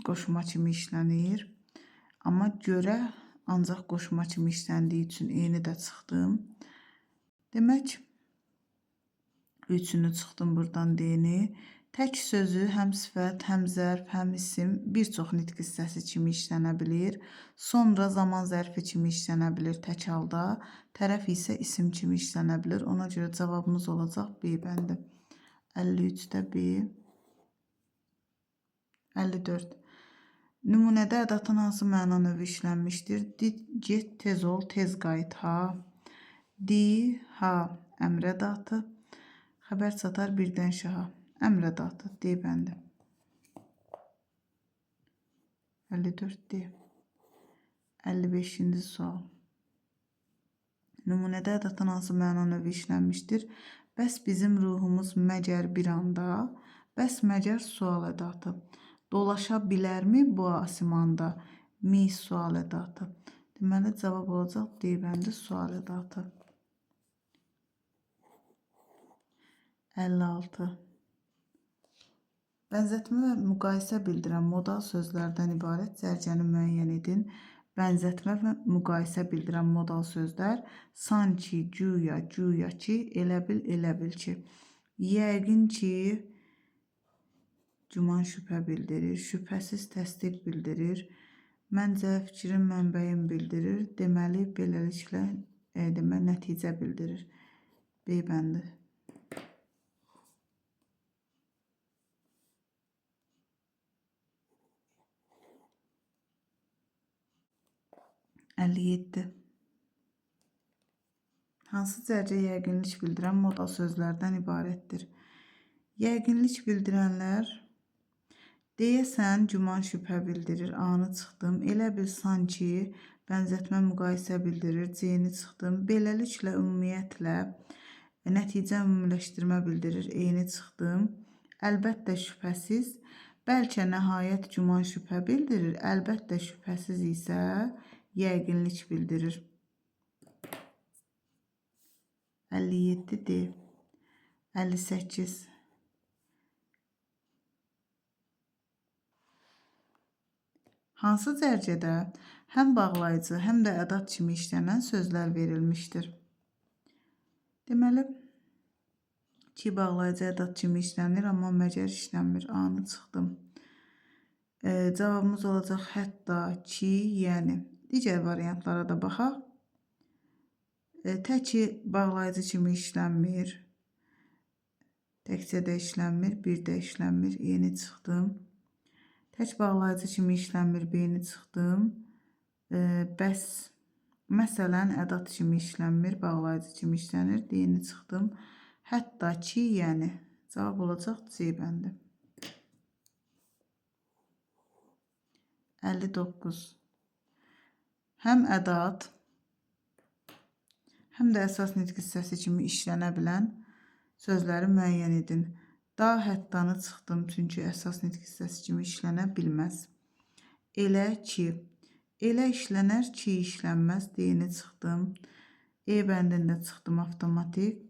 Speaker 1: qoşma kimi işlənir. Amma görə ancaq qoşma kimi işləndiyi üçün E-ni də çıxdım. Demək, 3-ünü çıxdım buradan D-ni. Tək sözü həm sifət, həm zərf, həm isim bir çox nitq hissəsi kimi işlənə bilir. Sonra zaman zərfi kimi işlənə bilir tək halda. Tərəf isə isim kimi işlənə bilir. Ona görə cavabımız olacaq B bəndi. 53-də B. 54. Nümunədə ədatın hansı məna növü işlənmişdir? Get, tez ol, tez qayıt, ha. Di, ha, əmr ədatı. Xəbər çatar birdən şaha. Əmr ədatı, D bəndi. 54D. 55-ci sual. Nümunədə ədatın hansı məna növü işlənmişdir? Bəs bizim ruhumuz məgər bir anda? Bəs məgər sual ədatı. Dolaşa bilərmi bu asimanda? Mi sual ədatı. Deməli, cavab olacaq D bəndi sual ədatı. 56. Bənzətmə və müqayisə bildirən modal sözlərdən ibarət cərgəni müəyyən edin. Bənzətmə və müqayisə bildirən modal sözlər sanki, güya, güya ki, elə bil ki. Yəqin ki, güman şübhə bildirir. Şübhəsiz təsdiq bildirir. Məncə fikrin mənbəyini bildirir. Deməli, beləliklə nəticə bildirir. B bəndi. 57. Hansı cərgə yəqinlik bildirən modal sözlərdən ibarətdir? Yəqinlik bildirənlər deyəsən güman şübhə bildirir. A-nı çıxdım. Elə bil sanki bənzətmə müqayisə bildirir. C-ni çıxdım. Beləliklə ümumiyyətlə nəticə ümumiləşdirmə bildirir. E-ni çıxdım. Əlbəttə şübhəsiz. Bəlkə nəhayət güman şübhə bildirir. Əlbəttə şübhəsiz isə yəqinlik bildirir. 57D. 58. Hansı cərgədə həm bağlayıcı, həm də ədat kimi işlənən sözlər verilmişdir? Deməli, ki, bağlayıcı ədat kimi işlənir, amma məgər işlənmir. A-nı çıxdım. Cavabımız olacaq hətta, ki, yəni. Digər variantlara da baxaq. Təki bağlayıcı kimi işlənmir. Təkcə də işlənmir, bir də işlənmir. E-ni çıxdım. Tək bağlayıcı kimi işlənmir, B-ni çıxdım. Bəs, məsələn, ədat kimi işlənmir, bağlayıcı kimi işlənir, D-ni çıxdım. Hətta ki, yəni. Cavab olacaq C bəndi. 59. Həm ədat, həm də əsas nitq hissəsi kimi işlənə bilən sözləri müəyyən edin. Da həttanı çıxdım, çünki əsas nitq hissəsi kimi işlənə bilməz. Elə ki. Elə işlənər, ki işlənməz. D-ni çıxdım. E bəndində çıxdım avtomatik.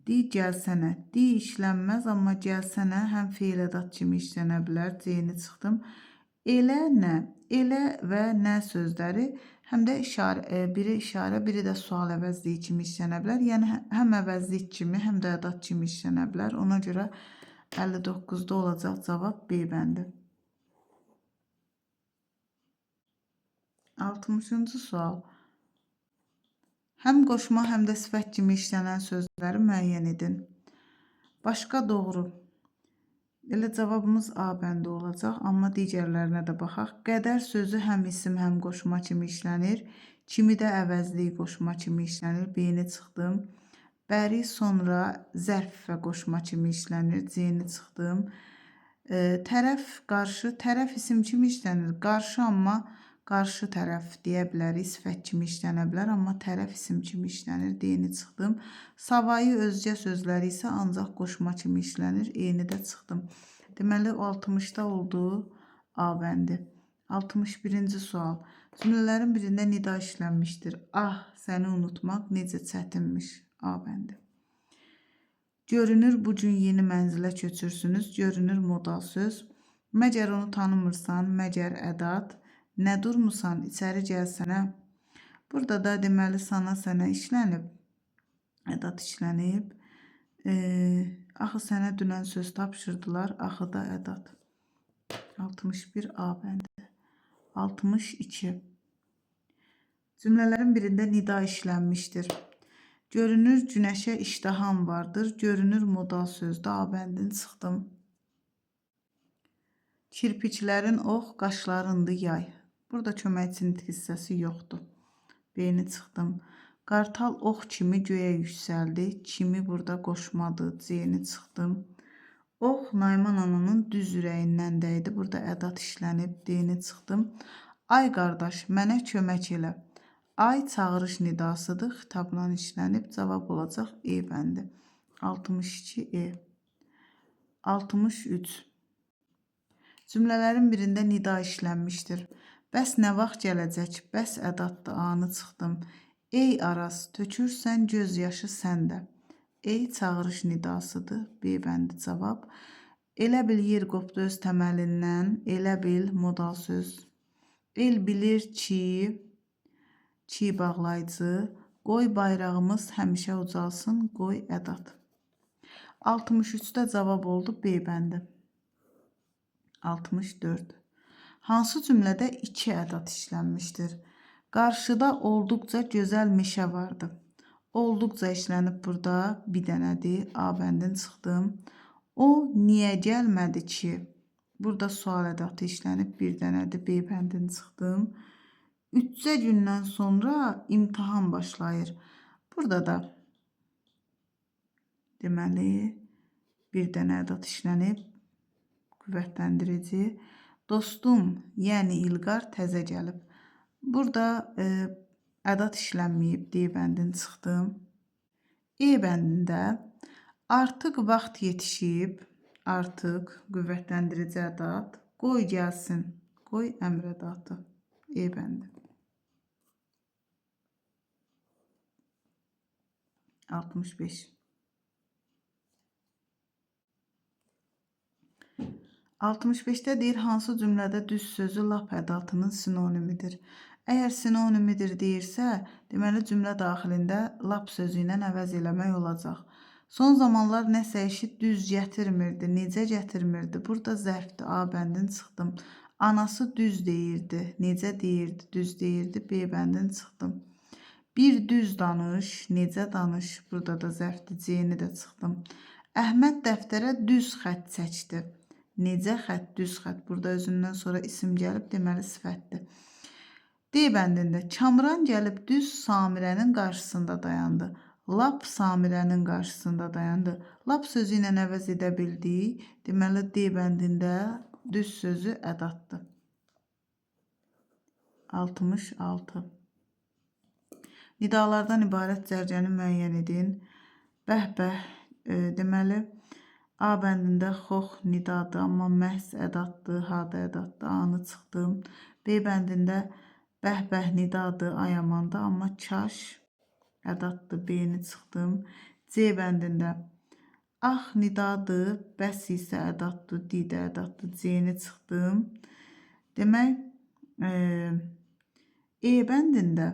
Speaker 1: Di gəlsənə. Di işlənməz, amma gəlsənə həm fe'l ədat kimi işlənə bilər. C-ni çıxdım. Elə nə? Elə və nə sözləri həm də biri işarə, biri də sual əvəzliyi kimi işlənə bilər. Yəni həm əvəzlik kimi, həm də ədat kimi işlənə bilər. Ona görə 59-da olacaq cavab B bəndi. 60-cı sual. Həm qoşma, həm də sifət kimi işlənən sözləri müəyyən edin. Başqa doğru. Elə cavabımız A bəndi olacaq, amma digərlərinə də baxaq. Qədər sözü həm isim, həm qoşma kimi işlənir. Kimi də əvəzlik qoşma kimi işlənir. B-ni çıxdım. Bəri sonra zərf və qoşma kimi işlənir. C-ni çıxdım. Tərəf, qarşı, tərəf isim kimi işlənir. Qarşı, amma qarşı tərəf deyə bilərik. Sifət kimi işlənə bilər, amma tərəf isim kimi işlənir. D-ni çıxdım. Savayı özgə sözləri isə ancaq qoşma kimi işlənir. E-ni də çıxdım. Deməli, 60-da oldu A bəndi. 61-ci sual. Cümlələrin birində nida işlənmişdir. Ah, səni unutmaq necə çətinmiş. A bəndi. Görünür, bu gün yeni mənzilə köçürsünüz. Görünür, modal söz. Məgər onu tanımırsan, məgər ədat. Nə durmusan, içəri gəlsənə. Burada da deməli sana, sənə işlənib. Ədat işlənib. Axı sənə dünən söz tapşırdılar. Axı da ədat. 61 A bəndi. 62. Cümlələrin birində nida işlənmişdir. Görünür, günəşə iştaham vardır. Görünür, modal sözdür. A bəndini çıxdım. Kirpiklərin ox, qaşlarındır yay. Burada köməkçi nitq hissəsi yoxdur. B-ni çıxdım. Qartal ox kimi göyə yüksəldi. Kimi burada qoşmadır. C-ni çıxdım. Ox Nayman ananın düz ürəyindən dəydi. Burada ədat işlənib. D-ni çıxdım. Ay qardaş, mənə kömək elə. Ay çağırış nidasıdır. Xitabla işlənib. Cavab olacaq E bəndi. 62 E. 63. Cümlələrin birində nida işlənmişdir. Bəs nə vaxt gələcək? Bəs ədatda A-nı çıxdım. Ey Araz, tökürsən göz yaşı səndə. Ey çağırış nidasıdır. B bəndi cavab. Elə bil yer qopdu öz təməlindən. Elə bil modal söz. El bilir çi bağlayıcı. Qoy bayrağımız həmişə ucalsın. Qoy ədat. 63-də cavab oldu B bəndi. 64. Hansı cümlədə 2 ədat işlənmişdir? Qarşıda olduqca gözəl meşə vardı. Olduqca işlənib burada bir dənədir. A bəndini çıxdım. O niyə gəlmədi ki? Burada sual ədatı işlənib bir dənədir. B bəndini çıxdım. 3 gündən sonra imtahan başlayır. Burada da deməli bir dənə ədat işlənib. Qüvvətləndirici. Dostum, yəni İlqar təzə gəlib. Burada ədat işlənməyib. D bəndini çıxdım. E bəndində artıq vaxt yetişib. Artıq qüvvətləndirici ədat. Qoy gəlsin. Qoy əmr ədatı. E bəndi. 65. 65-də deyir, hansı cümlədə düz sözü lap ədatının sinonimidir. Əgər sinonimidir deyirsə, deməli cümlə daxilində lap sözü ilə əvəz eləmək olacaq. Son zamanlar nəsə işi düz gətirmirdi, necə gətirmirdi? Burada zərfdir. A bəndini çıxdım. Anası düz deyirdi, necə deyirdi, düz deyirdi. B bəndini çıxdım. Bir düz danış, necə danış? Burada da zərfdir. C-ni də çıxdım. Əhməd dəftərə düz xətt çəkdi. Necə xətt, düz xətt. Burada özündən sonra isim gəlib, deməli sifətdir. D bəndində Kamran gəlib düz Samirənin qarşısında dayandı. Lap Samirənin qarşısında dayandı. Lap sözü ilə əvəz edə bildik. Deməli D bəndində düz sözü ədatdır. 66. Nidalardan ibarət zərcəni müəyyən edin. Bəh-bəh, deməli, A bəndində xox nidadır, amma məhz ədatdır, hadə ədatdır, A-nı çıxdım. B bəndində bəh-bəh nidadır, ayamanda, amma kaş ədatdır, B-ni çıxdım. C bəndində ax nidadır, bəs isə ədatdır, didə ədatdır, C-ni çıxdım. Demək, E bəndində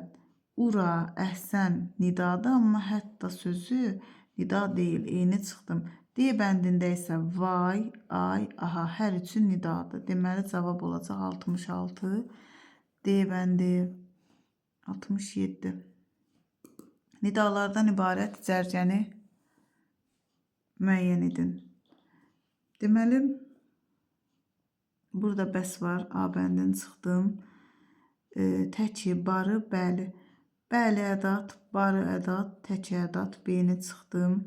Speaker 1: ura, əhsən nidadır, amma hətta sözü nida deyil, E-ni çıxdım. D bəndində isə vay, ay, aha, hər üçün nidadır. Deməli, cavab olacaq 66. D bəndi 67. Nidalardan ibarət zərcəni müəyyən edin. Deməli, burada bəs var, A bəndini çıxdım. Təki, barı, bəli. Bəli ədat, barı ədat, təki ədat, B-ni çıxdım.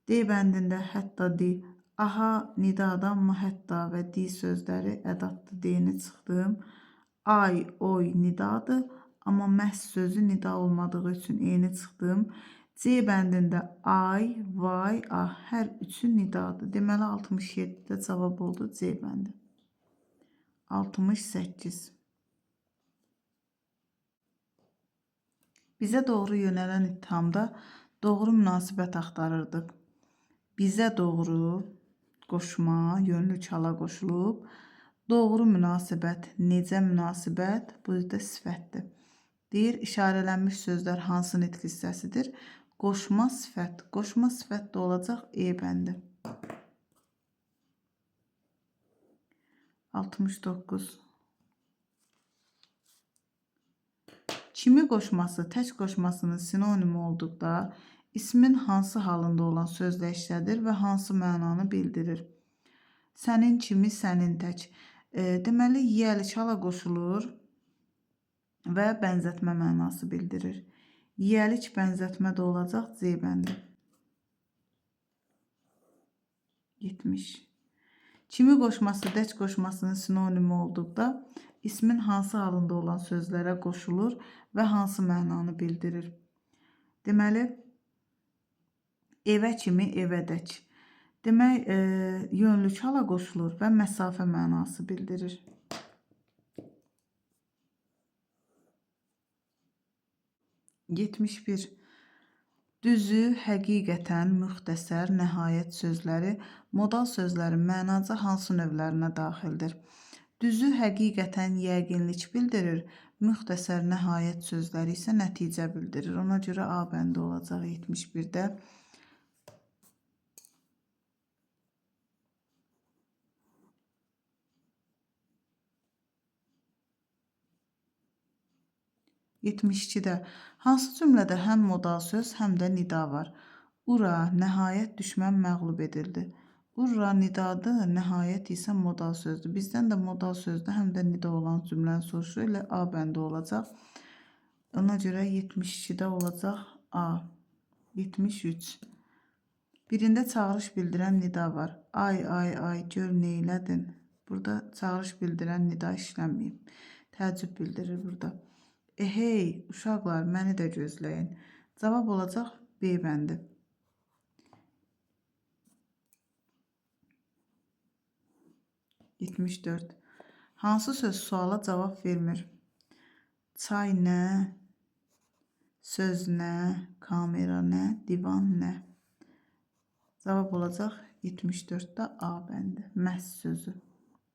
Speaker 1: D bəndində hətta di, aha nidadır, amma hətta və di sözləri ədatdır, D-ni çıxdım. Ay, oy nidadır, amma məhz sözü nida olmadığı üçün E-ni çıxdım. C bəndində ay, vay, ah, hər üçün nidadır. Deməli, 67-də cavab oldu C bəndi. 68. Bizə doğru yönələn ittihamda doğru münasibət axtarırdıq. Bizə doğru qoşma, yönlü çala qoşulub. Doğru münasibət, necə münasibət, bu da sifətdir. Deyir, işarələnmiş sözlər hansı nitq hissəsidir? Qoşma sifət. Qoşma sifət də olacaq E bəndi. 69. Kimi qoşması tək qoşmasının sinonimi olduqda ismin hansı halında olan sözlə işlədir və hansı mənanı bildirir? Sənin kimi, sənin tək. Deməli, yiyəli çala qoşulur və bənzətmə mənası bildirir. Yiyəlik bənzətmə də olacaq C bəndi. 70. Kimi qoşması tək qoşmasının sinonimi olduqda ismin hansı halında olan sözlərə qoşulur və hansı mənanı bildirir? Deməli, evə kimi, evədək. Demək, yönlü çala qoşulur və məsafə mənası bildirir. %71. Düzü, həqiqətən, müxtəsər, nəhayət sözləri modal sözlərin mənaca hansı növlərinə daxildir? Düzü, həqiqətən, yəqinlik bildirir. Müxtəsər, nəhayət sözləri isə nəticə bildirir. Ona görə A bəndi olacaq 71-də. %72-də hansı cümlədə həm modal söz, həm də nida var? Ura, nəhayət düşmən məğlub edildi. Urra nidadır, nəhayət isə modal sözdür. Bizdən də modal sözdə həm də nida olan cümləni soruşur. Elə A bəndi olacaq. Ona görə 72-də olacaq A. 73. Birində çağırış bildirən nida var. Ay, ay, ay, gör neylədin. Burada çağırış bildirən nida işlənməyib. Təəccüb bildirir burada. Hey, uşaqlar, məni də gözləyin. Cavab olacaq B bəndi. 74. Hansı söz suala cavab vermir? Çay nə? Söz nə? Kamera nə? Divan nə? Cavab olacaq 74-də A bəndi. Məhz sözü.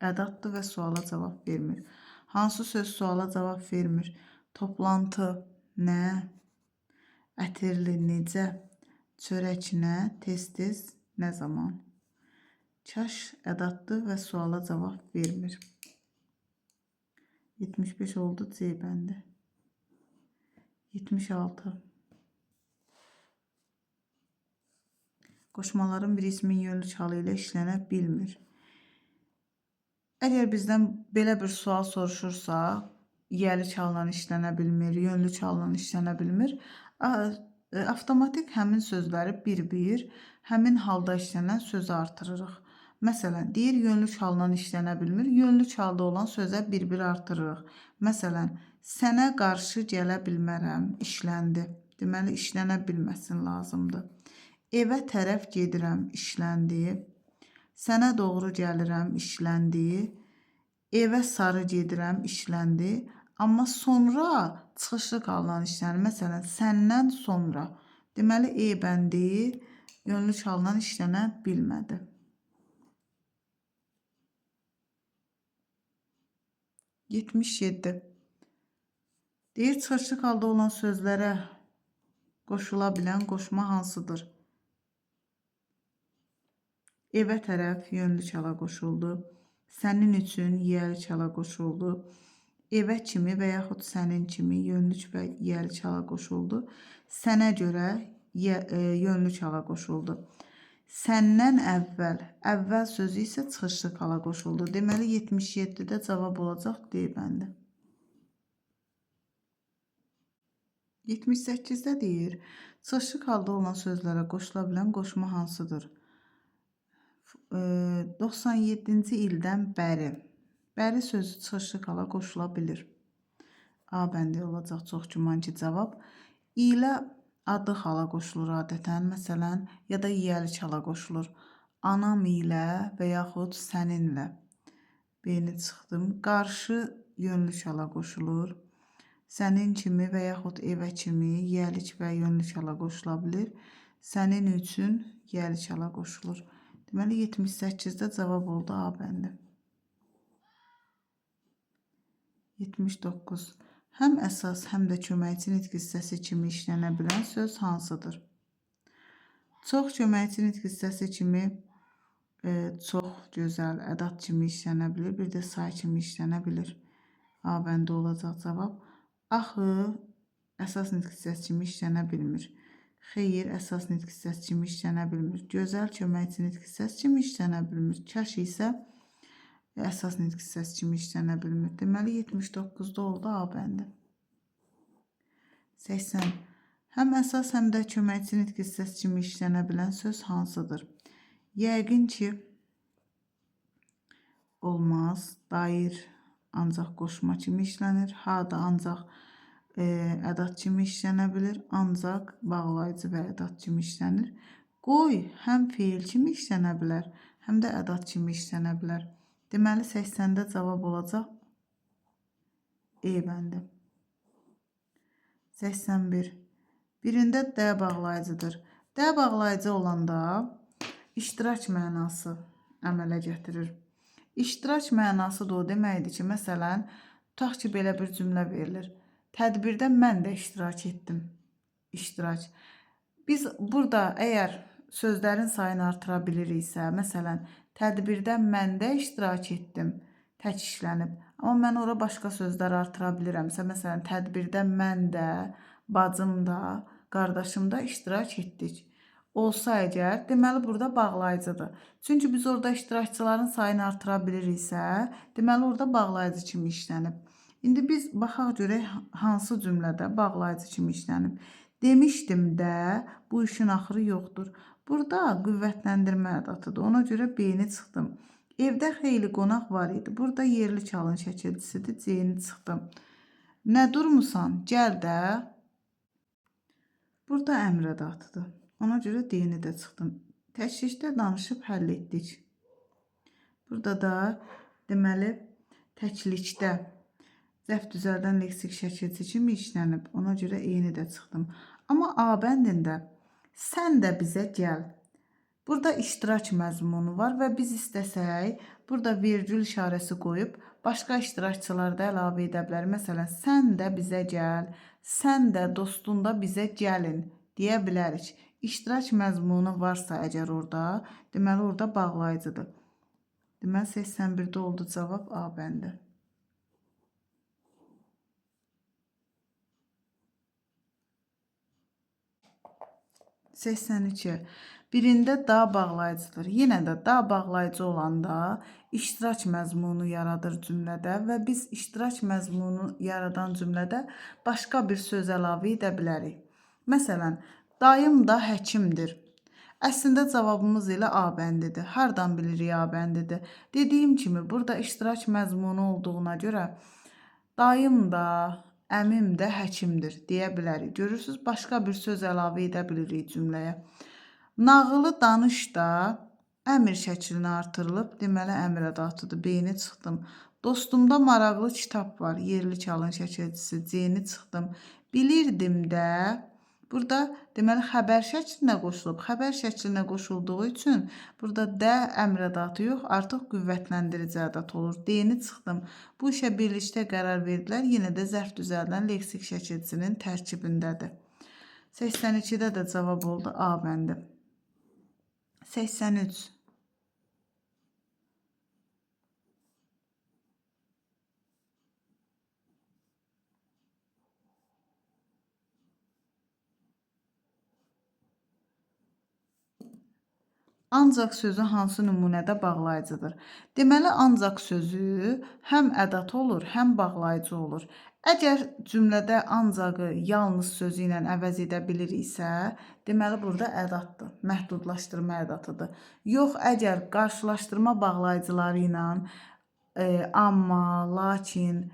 Speaker 1: Ədatdır və suala cavab vermir. Hansı söz suala cavab vermir? Toplantı nə? Ətirli necə? Çörək nə? Tez-tez nə zaman? Kaş ədatdır və suala cavab vermir. 75 oldu C bəndi. 76. Qoşmaların bir ismin yönlü çalı ilə işlənə bilmir. Əgər bizdən belə bir sual soruşursa, yiyəli çalla işlənə bilmir, yönlü çalla işlənə bilmir, avtomatik həmin sözləri bir-bir, həmin halda işlənən sözü artırırıq. Məsələn, deyir, yönlü çalla işlənə bilmir, yönlü çalda olan sözə bir-bir artırırıq. Məsələn, Sənə qarşı gələ bilmərəm, işləndi. Deməli, işlənə bilməsin lazımdır. Evə tərəf gedirəm, işləndi. Sənə doğru gəlirəm, işləndi. Evə sarı gedirəm, işləndi. Amma sonra çıxışlı qalan işlənir. Məsələn, səndən sonra. Deməli, E bəndi yönlü çalınan işlənə bilmədi. 77. Deyir, çıxışlı halda olan sözlərə qoşula bilən qoşma hansıdır? Evə tərəf yönlü çala qoşuldu. Sənin üçün yiyəli çala qoşuldu. Evə kimi və yaxud sənin kimi yönlü və yiyəli çala qoşuldu. Sənə görə yönlü çala qoşuldu. Səndən əvvəl, əvvəl sözü isə çıxışlı qala qoşuldu. Deməli, 77-də cavab olacaq D bəndi. 78-də deyir, çıxışlı halda olan sözlərə qoşula bilən qoşma hansıdır? 97-ci ildən bəri. Bəri sözü çıxışlı hala qoşula bilir. A bəndi olacaq çox güman ki cavab. İlə adı hala qoşulur adətən. Məsələn, ya da yiyəli çala qoşulur. Anam ilə və yaxud səninlə. B-ni çıxdım. Qarşı yönlü çala qoşulur. Sənin kimi və yaxud evə kimi yiyəlik və yönlü çala qoşula bilir. Sənin üçün yiyəli çala qoşulur. Deməli, 78-də cavab oldu A bəndi. 79. Həm əsas, həm də köməkçi nitq hissəsi kimi işlənə bilən söz hansıdır? Çox köməkçi nitq hissəsi kimi çox gözəl ədat kimi işlənə bilir, bir də say kimi işlənə bilir. A bəndə olacaq cavab. Axı əsas nitq hissəsi kimi işlənə bilmir. Xeyr, əsas nitq hissəsi kimi işlənə bilmir. Gözəl köməkçi nitq hissəsi kimi işlənə bilmir. Kaş isə əsas nitq hissəsi kimi işlənə bilmir. Deməli, 79-da oldu A bəndi. 80. Həm əsas, həm də köməkçi nitq hissəsi kimi işlənə bilən söz hansıdır? Yəqin ki, olmaz. Dair ancaq qoşma kimi işlənir. Ha da ancaq ədat kimi işlənə bilir. Ancaq bağlayıcı və ədat kimi işlənir. Qoy həm feil kimi işlənə bilər, həm də ədat kimi işlənə bilər. Deməli, 80-də cavab olacaq E bəndi. 81. Birində D bağlayıcıdır. D bağlayıcı olanda iştirak mənası əmələ gətirir. İştirak mənası da o deməkdir ki, məsələn, tutaq ki, belə bir cümlə verilir. Tədbirdə mən də iştirak etdim. İştirak. Biz burada əgər sözlərin sayını artıra biliriksə, məsələn, tədbirdə mən də iştirak etdim, tək işlənib. Amma mən ora başqa sözlər artıra bilirəmsə, məsələn, tədbirdə mən də, bacım da, qardaşım da iştirak etdik. Olsa əgər, deməli burada bağlayıcıdır. Çünki biz orada iştirakçıların sayını artıra biliriksə, deməli orada bağlayıcı kimi işlənib. İndi biz baxaq görək hansı cümlədə bağlayıcı kimi işlənib. Demişdim də, bu işin axırı yoxdur. Burada qüvvətləndirmə ədatıdır. Ona görə B-ni çıxdım. Evdə xeyli qonaq var idi. Burada yerli çalın şəkilçisidir. C-ni çıxdım. Nə durmusan? Gəl də. Burada əmr ədatıdır. Ona görə D-ni də çıxdım. Təşrişdə danışıb həll etdik. Burada da deməli təklikdə zəf düzəldən leksik şəkilçi kimi işlənib. Ona görə E-ni də çıxdım. Amma A bəndində sən də bizə gəl. Burada iştirak məzmunu var və biz istəsək, burada vergül işarəsi qoyub, başqa iştirakçılar da əlavə edə bilər. Məsələn, sən də bizə gəl, sən də dostun da bizə gəlin deyə bilərik. İştirak məzmunu varsa əgər orada, deməli orada bağlayıcıdır. Deməli 81-də oldu cavab A bəndi. 82. Birində da bağlayıcıdır. Yenə də da bağlayıcı olanda iştirak məzmunu yaradır cümlədə və biz iştirak məzmunu yaradan cümlədə başqa bir söz əlavə edə bilərik. Məsələn, dayım da həkimdir. Əslində cavabımız ilə A bəndidir. Hardan bilirik A bəndidir? Dediyim kimi, burada iştirak məzmunu olduğuna görə dayım da əmim də həkimdir deyə bilərik. Görürsüz, başqa bir söz əlavə edə bilirik cümləyə. Nağılı danış da əmr şəklinə artırılıb, deməli əmr ədatıdır. B-ni çıxdım. Dostumda maraqlı kitab var. Yerli çalın şəkilçisi. C-ni çıxdım. Bilirdim də. Burada deməli xəbər şəklinə qoşulub. Xəbər şəklinə qoşulduğu üçün burada də əmr ədatı yox, artıq qüvvətləndirici ədat olur. D-ni çıxdım. Bu işə birlikdə qərar verdilər. Yenə də zərf düzəldilən leksik şəkilçinin tərkibindədir. 82-də də cavab oldu A bəndi. 83. Ancaq sözü hansı nümunədə bağlayıcıdır? Deməli, ancaq sözü həm ədat olur, həm bağlayıcı olur. Əgər cümlədə ancaqı yalnız sözü ilə əvəz edə biliriksə, deməli, burada ədatdır, məhdudlaşdırma ədatıdır. Yox, əgər qarşılaşdırma bağlayıcıları ilə amma, lakin,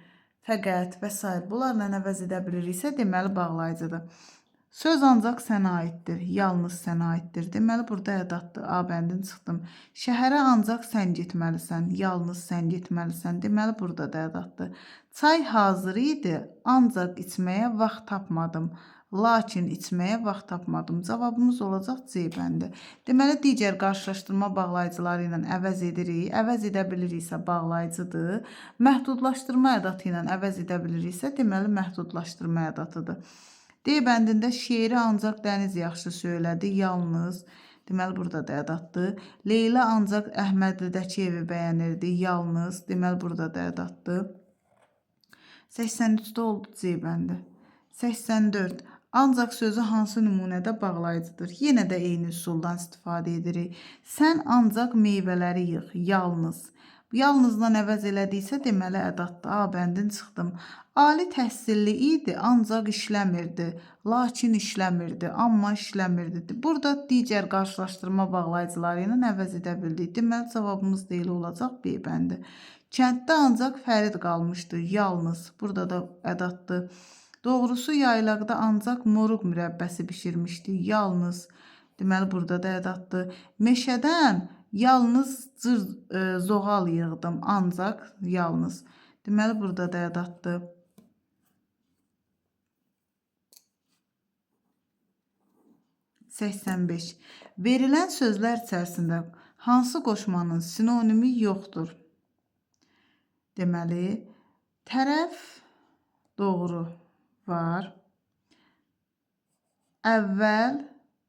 Speaker 1: fəqət və s. bunlarla əvəz edə biliriksə, deməli, bağlayıcıdır. Söz ancaq sənə aiddir, yalnız sənə aiddir. Deməli, burada ədatdır. A bəndin çıxdım. Şəhərə ancaq sən getməlisən, yalnız sən getməlisən. Deməli, burada da ədatdır. Çay hazır idi, ancaq içməyə vaxt tapmadım. Lakin içməyə vaxt tapmadım. Cavabımız olacaq C bəndi. Deməli, digər qarşılaşdırma bağlayıcıları ilə əvəz edirik. Əvəz edə biliriksə bağlayıcıdır. Məhdudlaşdırma ədatı ilə əvəz edə biliriksə, deməli, məhdudlaşdırma ədatıdır. D bəndində şeiri ancaq Dəniz yaxşı söylədi, yalnız. Deməli, burada da ədatdır. Leyla ancaq Əhmədlidəki evi bəyənirdi, yalnız. Deməli, burada da ədatdır. 83-də oldu C bəndi. 84. Ancaq sözü hansı nümunədə bağlayıcıdır? Yenə də eyni üsuldan istifadə edirik. Sən ancaq meyvələri yığ, yalnız. Yalnızdan əvəz elədiksə, deməli ədatdır. A bəndin çıxdım. Ali təhsilli idi, ancaq işləmirdi. Lakin işləmirdi, amma işləmirdi. Burada digər qarşılaşdırma bağlayıcıları ilə əvəz edə bildik. Deməli, cavabımız deyil olacaq B bəndi. Kənddə ancaq Fərid qalmışdı, yalnız. Burada da ədatdır. Doğrusu yaylaqda ancaq moruq mürəbbəsi bişirmişdi, yalnız. Deməli, burada da ədatdır. Meşədən yalnız zoğal yığdım, ancaq yalnız. Deməli, burada da ədatdır. Verilən sözlər içərisində hansı qoşmanın sinonimi yoxdur? Deməli, tərəf doğru var. Əvvəl,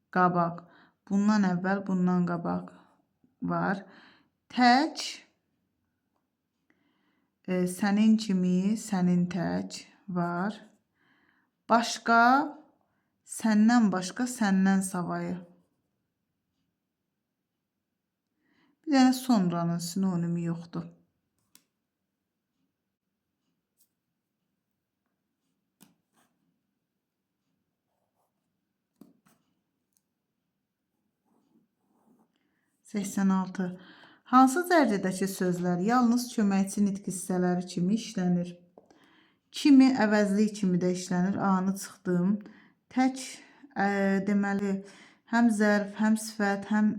Speaker 1: qabaq. Bundan əvvəl, bundan qabaq var. Tək, sənin kimi, sənin tək var. Başqa, səndən başqa, səndən savayı. Bir dənə sonranın sinonimi yoxdur. Hansı dərəcədəki sözlər yalnız köməkçi nitq hissələri kimi işlənir? Kimi, əvəzlik kimi də işlənir. A-nı çıxdım. Tək, deməli, həm zərf, həm sifət, həm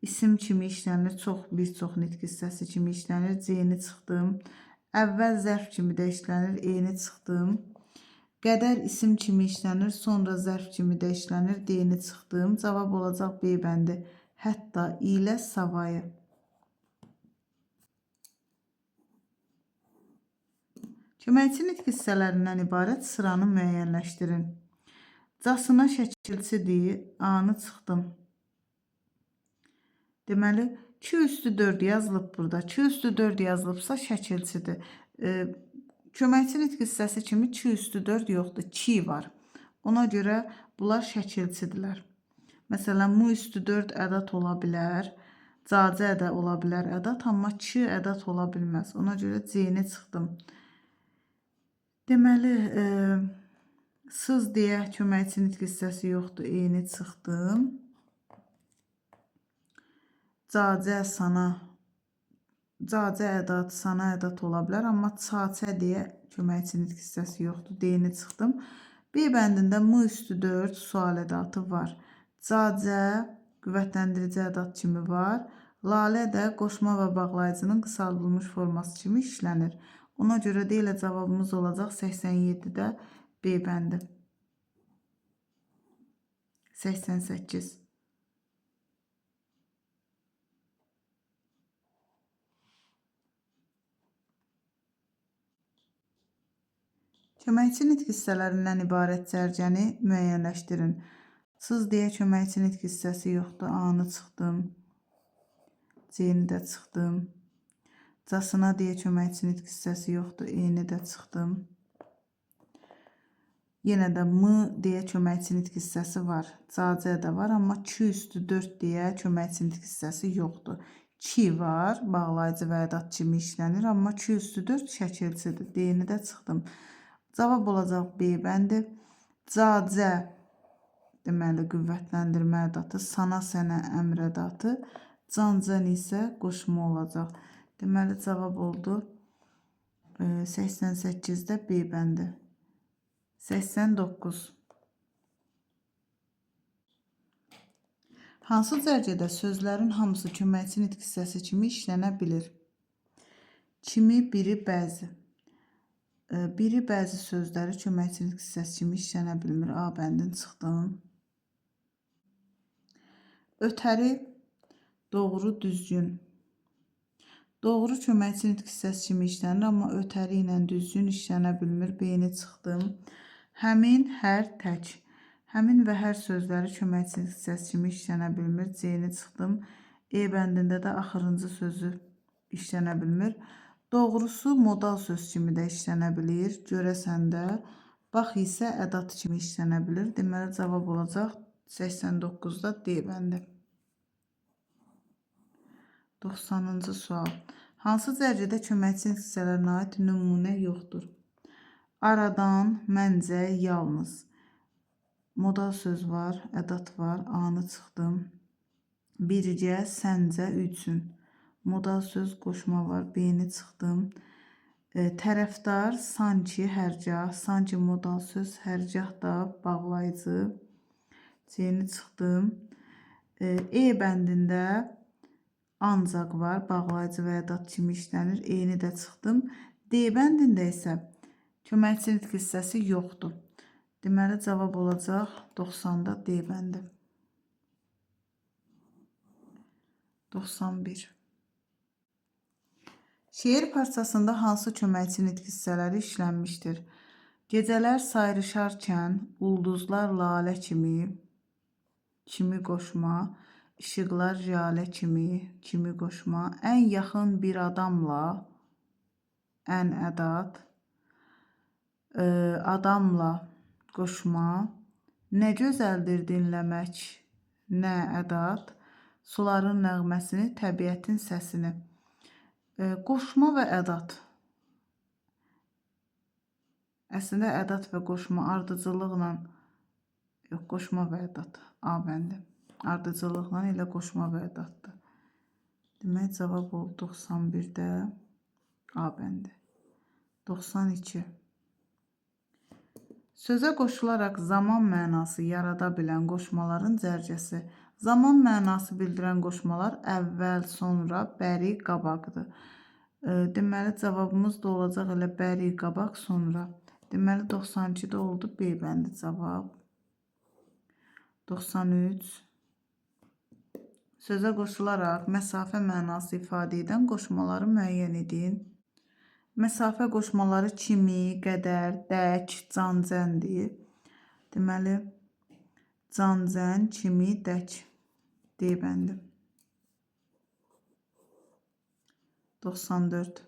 Speaker 1: isim kimi işlənir. Bir çox nitq hissəsi kimi işlənir. C-ni çıxdım. Əvvəl zərf kimi də işlənir. E-ni çıxdım. Qədər isim kimi işlənir. Sonra zərf kimi də işlənir. D-ni çıxdım. Cavab olacaq B bəndi. Hətta ilə savayı. Köməkçi nitq hissələrindən ibarət sıranı müəyyənləşdirin. Casına şəkilçidir. A-nı çıxdım. Deməli, 2+4 yazılıb burada. 2+4 yazılıbsa şəkilçidir. Köməkçi nitq hissəsi kimi 2+4 yoxdur. 2 var. Ona görə bunlar şəkilçidirlər. Məsələn, mu+4 ədat ola bilər. Cacə də ola bilər ədat, amma 2 ədat ola bilməz. Ona görə C-ni çıxdım. Deməli, sız deyə köməkçi nitq hissəsi yoxdur. E-ni çıxdım. Cacə, sana. Cacə ədat, sana ədat ola bilər, amma çaçə deyə köməkçi nitq hissəsi yoxdur. D-ni çıxdım. B bəndində M üstü 4 sual ədatı var. C qüvvətlendirici ədat kimi var. Lalə də qoşma və bağlayıcının qısaldılmış forması kimi işlənir. Ona görə də elə cavabımız olacaq 87-də B bəndi. 88. Köməkçi nitq hissələrindən ibarət cərgəni müəyyənləşdirin. Sız deyə köməkçi nitq hissəsi yoxdur. A-nı çıxdım. C-ni də çıxdım. Casına deyə köməkçi nitq hissəsi yoxdur. E-ni də çıxdım. Yenə də M deyə köməkçi nitq hissəsi var. C də var, amma 2 üstü 4 deyə köməkçi nitq hissəsi yoxdur. 2 var, bağlayıcı və ədat kimi işlənir, amma 2 üstü 4 şəkilçidir. D-ni də çıxdım. Cavab olacaq B bəndi. C deməli qüvvətləndirmə ədatı, sana, sənə əmr ədatı, can isə qoşma olacaq. Deməli cavab oldu 88-də B bəndi. 89. Hansı cərgədə sözlərin hamısı köməkçi nitq hissəsi kimi işlənə bilir? Kimi, biri, bəzi. Biri bəzi sözləri köməkçi nitq hissəsi kimi işlənə bilmir. A bəndini çıxdım. Ötəri, doğru, düzgün. Doğru köməkçi nitq hissəsi kimi işlənir, amma ötəri ilə düzgün işlənə bilmir. B-ni çıxdım. Həmin, hər, tək. Həmin və hər sözləri köməkçi nitq hissəsi kimi işlənə bilmir. C-ni çıxdım. E bəndində də axırıncı sözü işlənə bilmir. Doğrusu modal söz kimi də işlənə bilir. Görəsən də, bax isə ədat kimi işlənə bilir. Deməli cavab olacaq 89-da D bəndi. 90-cı sual. Hansı cərgədə köməkçi nitq hissələrinə aid nümunə yoxdur? Aradan, məncə, yalnız. Modal söz var, ədat var. A-nı çıxdım. Birgə, səncə, üçün. Modal söz, qoşma var. B-ni çıxdım. Tərəfdar, sanki, hərgah. Sanki modal söz, hərgah da bağlayıcı. C-ni çıxdım. E bəndində ancaq var. Bağlayıcı və ədat kimi işlənir. E-ni də çıxdım. D bəndində isə köməkçi nitq hissəsi yoxdur. Deməli cavab olacaq 90-da D bəndi. 91. Şeir parçasında hansı köməkçi nitq hissələri işlənmişdir? Gecələr sayrışarkən ulduzlar lalə kimi qoşma, işıqlar jalə kimi qoşma, ən yaxın bir adamla, ən ədat, adamla qoşma, nə gözəldir dinləmək, nə ədat, suların nəğməsini, təbiətin səsini. Qoşma və ədat. Əslində ədat və qoşma ardıcıllıqla, yox, qoşma və ədat. A bəndi. Ardıcıllıqla elə qoşma və ədatdır. Demək cavab oldu 91-də A bəndi. 92. Sözə qoşularaq zaman mənası yarada bilən qoşmaların cərgəsi. Zaman mənası bildirən qoşmalar əvvəl, sonra, bəri, qabaqdır. Deməli, cavabımız da olacaq elə bəri, qabaq, sonra. Deməli, 92-də oldu B bəndi cavab. 93. Sözə qoşularaq məsafə mənası ifadə edən qoşmaları müəyyən edin. Məsafə qoşmaları kimi, qədər, dək, can-cəndir. Deməli, can-cən, kimi, dək. D bəndi. 94.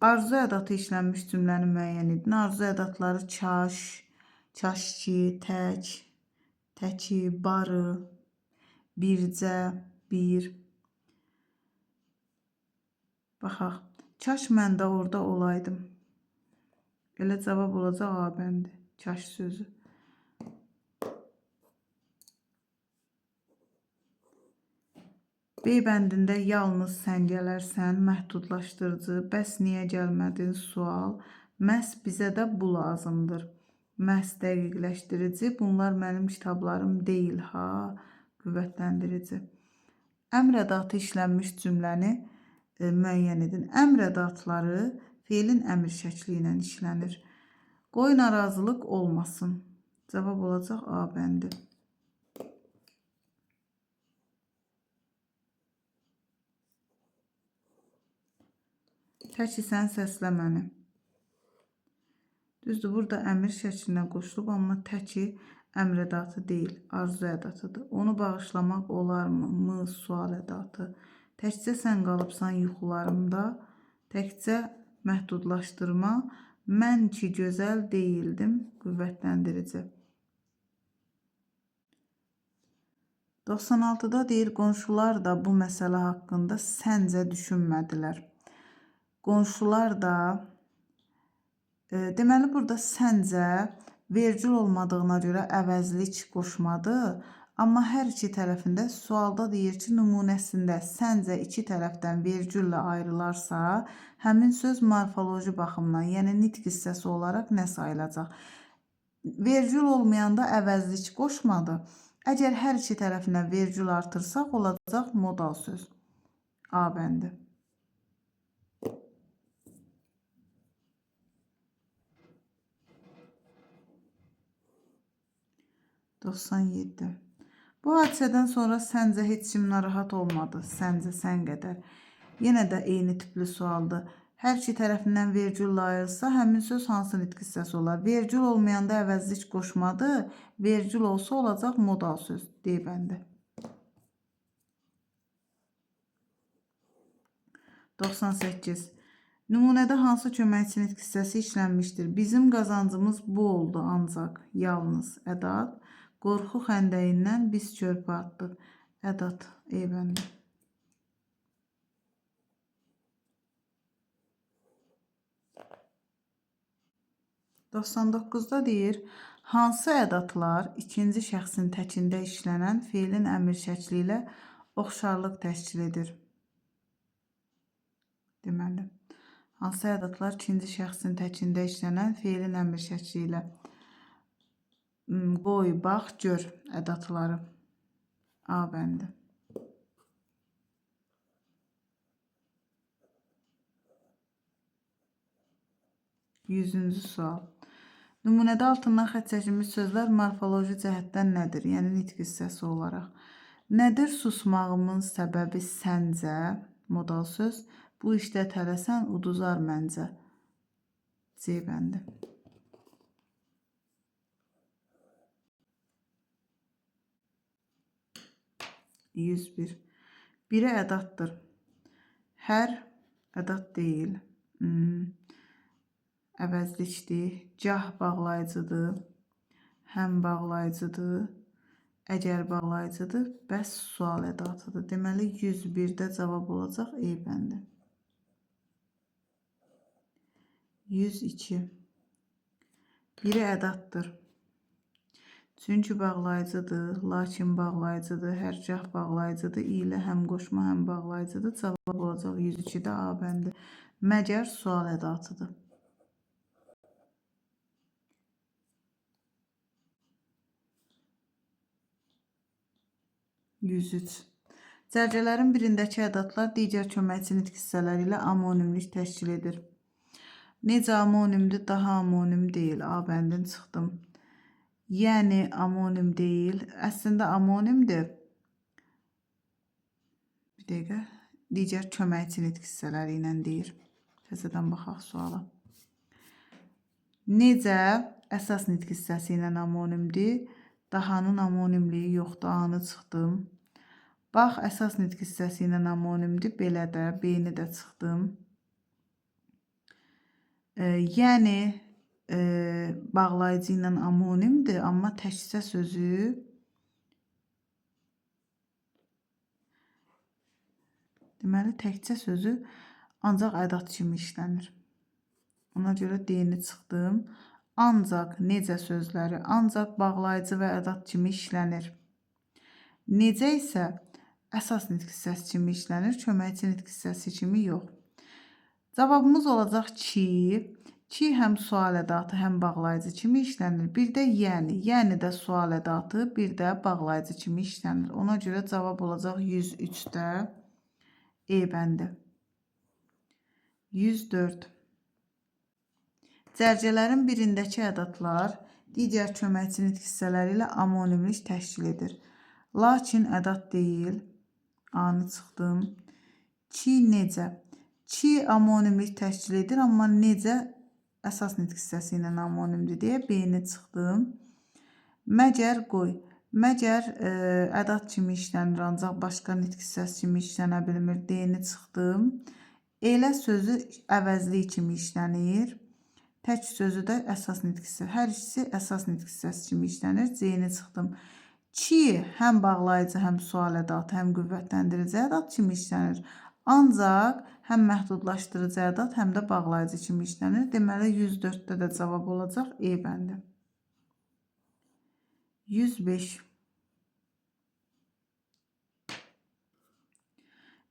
Speaker 1: Arzu ədatı işlənmiş cümləni müəyyən edin. Arzu ədatları kaş, kaşki, tək, təki, barı, bircə, bir. Baxaq. Kaş mən də orada olaydım. Elə cavab olacaq A bəndi. Kaş sözü. B bəndində yalnız sən gələrsən, məhdudlaşdırıcı, bəs niyə gəlmədin, sual, Məhz bizə də bu lazımdır. Məhz dəqiqləşdirici. Bunlar mənim kitablarım deyil ha. Qüvvətlendirici. Əmr ədatı işlənmiş cümləni müəyyən edin. Əmr ədatları feilin əmr şəkli ilə işlənir. Qoy narazılıq olmasın. Cavab olacaq A bəndi. Təki sən səslə məni. Düzdür, burada əmr şəklinə qoşulub, amma təki əmr ədatı deyil, arzu ədatıdır. Onu bağışlamaq olarmı? Mı, sual ədatı. Təkcə sən qalıbsan yuxularımda, təkcə məhdudlaşdırma, mən ki gözəl deyildim, qüvvətləndirici. 96-da deyir, qonşular da bu məsələ haqqında səncə düşünmədilər. Qonşular da, deməli burada səncə vergül olmadığına görə əvəzlik qoşmadı. Amma hər iki tərəfində sualda deyir ki, nümunəsində səncə iki tərəfdən vergüllə ayrılarsa, həmin söz morfoloji baxımdan, yəni nitq hissəsi olaraq nə sayılacaq? Vergül olmayanda əvəzlik qoşmadı. Əgər hər iki tərəfinə vergül artırsaq, olacaq modal söz. A bəndi. Bu hadisədən sonra səncə heç kim narahat olmadı. Səncə sən qədər. Yenə də eyni tipli sualdır. Hər iki tərəfindən vergülle ayrılsa, həmin söz hansı nitq hissəsi olar? Vergül olmayanda əvəzlik qoşmadı. Vergül olsa olacaq modal söz. D bəndi. 98. Nümunədə hansı köməkçi nitq hissəsi işlənmişdir? Bizim qazancımız bu oldu ancaq. Yalnız ədat. Qorxu xəndəyindən biz körpə atdıq. Ədat. E bəndi. 99-da deyir, hansı ədatlar ikinci şəxsin təkində işlənən feilin əmr şəkli ilə oxşarlıq təşkil edir? Deməli, hansı ədatlar ikinci şəxsin təkində işlənən feilin əmr şəkli ilə? Qoy, bax, gör ədatları. A bəndi. 100-cü sual. Nümunədə altından xətt çəkilmiş sözlər morfoloji cəhətdən nədir? Yəni nitq hissəsi olaraq. Nədir susmağımın səbəbi səncə? Modal söz. Bu işdə tələsən uduzar məncə. C bəndi. 101. Biri ədatdır. Hər ədat deyil. Əvəzlikdir. Gah bağlayıcıdır. Həm bağlayıcıdır. Əgər bağlayıcıdır, bəs sual ədatıdır. Deməli, 101-də cavab olacaq E bəndi. 102. Biri ədatdır. Çünki bağlayıcıdır, lakin bağlayıcıdır, hərgah bağlayıcıdır, ilə həm qoşma, həm bağlayıcıdır. Cavab olacaq 102-də A bəndi. Məgər sual ədatıdır. 103. Cərgələrin birindəki ədatlar digər köməkçi nitq hissələri ilə amonimlik təşkil edir. Necə amonimdir? Daha amonim deyil. A bəndin çıxdım. Yəni amonim deyil. Əslində amonimdir. Bir dəqiqə. Digər köməkçi nitq hissələri ilə deyir. Təzədən baxaq suala. Necə əsas nitq hissəsi ilə amonimdir? Dahanın amonimliyi yoxdur. A-nı çıxdım. Bax, əsas nitq hissəsi ilə amonimdir. Belə də, B-ni də çıxdım. Yəni, bağlayıcı ilə amonimdir, amma təkcə sözü deməli, təkcə sözü ancaq ədat kimi işlənir. Ona görə D-ni çıxdım. Ancaq necə sözləri ancaq bağlayıcı və ədat kimi işlənir. Necə isə əsas nitq hissəsi kimi işlənir, köməkçi nitq hissəsi kimi yox. Cavabımız olacaq ki, Ki həm sual ədatı, həm bağlayıcı kimi işlənir. Bir də yəni. Yəni də sual ədatı, bir də bağlayıcı kimi işlənir. Ona görə cavab olacaq 103-də E bəndi. 104. Cərgələrin birindəki ədatlar digər köməkçi nitq hissələri ilə amonimlik təşkil edir. Lakin ədat deyil. A-nı çıxdım. Ki necə? Ki amonimlik təşkil edir, amma necə əsas nitq hissəsi ilə amonimdir deyə B-ni çıxdım. Məgər qoy. Məgər ədat kimi işlənir, ancaq başqa nitq hissəsi kimi işlənə bilmir. D-ni çıxdım. Elə sözü əvəzlik kimi işlənir. Tək sözü də əsas nitq hissəsi. Hər ikisi əsas nitq hissəsi kimi işlənir. C-ni çıxdım. Ki həm bağlayıcı, həm sual ədatı, həm qüvvətləndirici ədat kimi işlənir. Ancaq həm məhdudlaşdırıcı ədat, həm də bağlayıcı kimi işlənir. Deməli, 104-də də cavab olacaq E bəndi. 105.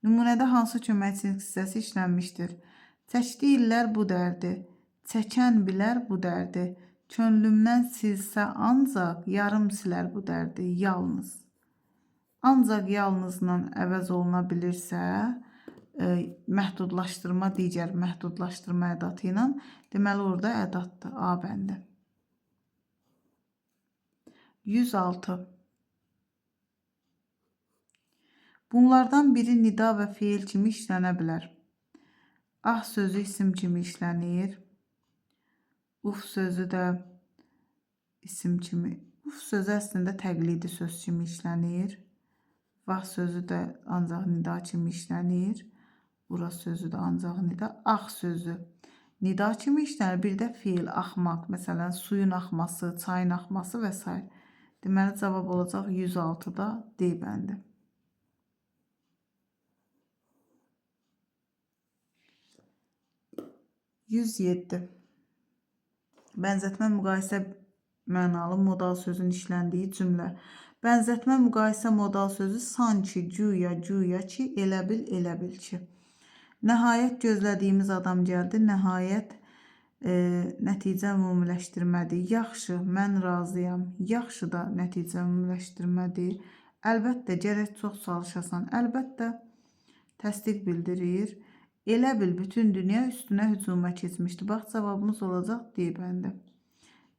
Speaker 1: Nümunədə hansı köməkçi nitq hissəsi işlənmişdir? Çəkdi illər bu dərdi, çəkən bilər bu dərdi, könlümdən silsə ancaq yarım silər bu dərdi, yalnız. Ancaq yalnızla əvəz oluna bilirsə, məhdudlaşdırma digər məhdudlaşdırma ədatı ilə, deməli orada ədatdır. A bəndi. 106. Bunlardan biri nida və feil kimi işlənə bilər. Ah sözü isim kimi işlənir. Uf sözü də isim kimi. Uf sözü əslində təqlidi söz kimi işlənir. Vah sözü də ancaq nida kimi işlənir. Bura sözü də ancaq nida. Ax sözü nida kimi işlənir. Bir də feil, axmaq. Məsələn, suyun axması, çayın axması və s. Deməli, cavab olacaq 106-da D bəndi. 107. Bənzətmə müqayisə mənalı modal sözün işləndiyi cümlə. Bənzətmə müqayisə modal sözü sanki, güya, güya ki, elə bil ki. Nəhayət gözlədiyimiz adam gəldi. Nəhayət nəticə ümumiləşdirmədir. Yaxşı, mən razıyam. Yaxşı da nəticə ümumiləşdirmədir. Əlbəttə, gərək çox çalışasan. Əlbəttə, təsdiq bildirir. Elə bil bütün dünya üstünə hücuma keçmişdi. Bax, cavabımız olacaq D bəndi.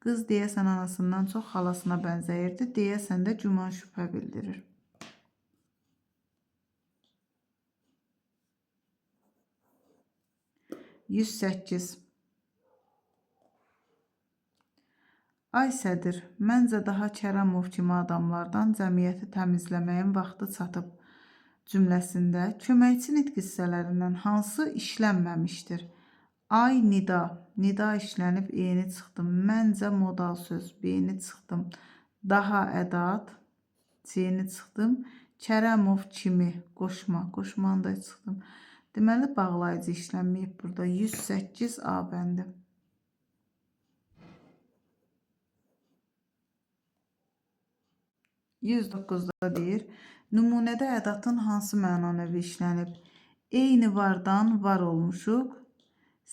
Speaker 1: Qız deyəsən anasından çox xalasına bənzəyirdi. Deyəsən də güman şübhə bildirir. 108. Ay Sədir, məncə daha Kərəmov kimi adamlardan cəmiyyəti təmizləməyin vaxtı çatıb cümləsində köməkçi nitq hissələrindən hansı işlənməmişdir? Ay nida, nida işlənib E-ni çıxdım. Məncə modal söz, B-ni çıxdım. Daha ədat, C-ni çıxdım. Kərəmov kimi, qoşma, qoşmanı da çıxdım. Deməli, bağlayıcı işlənməyib burada. 108 A bəndi. 109-da deyir, nümunədə ədatın hansı məna növü işlənib? Eyni vardan var olmuşuq.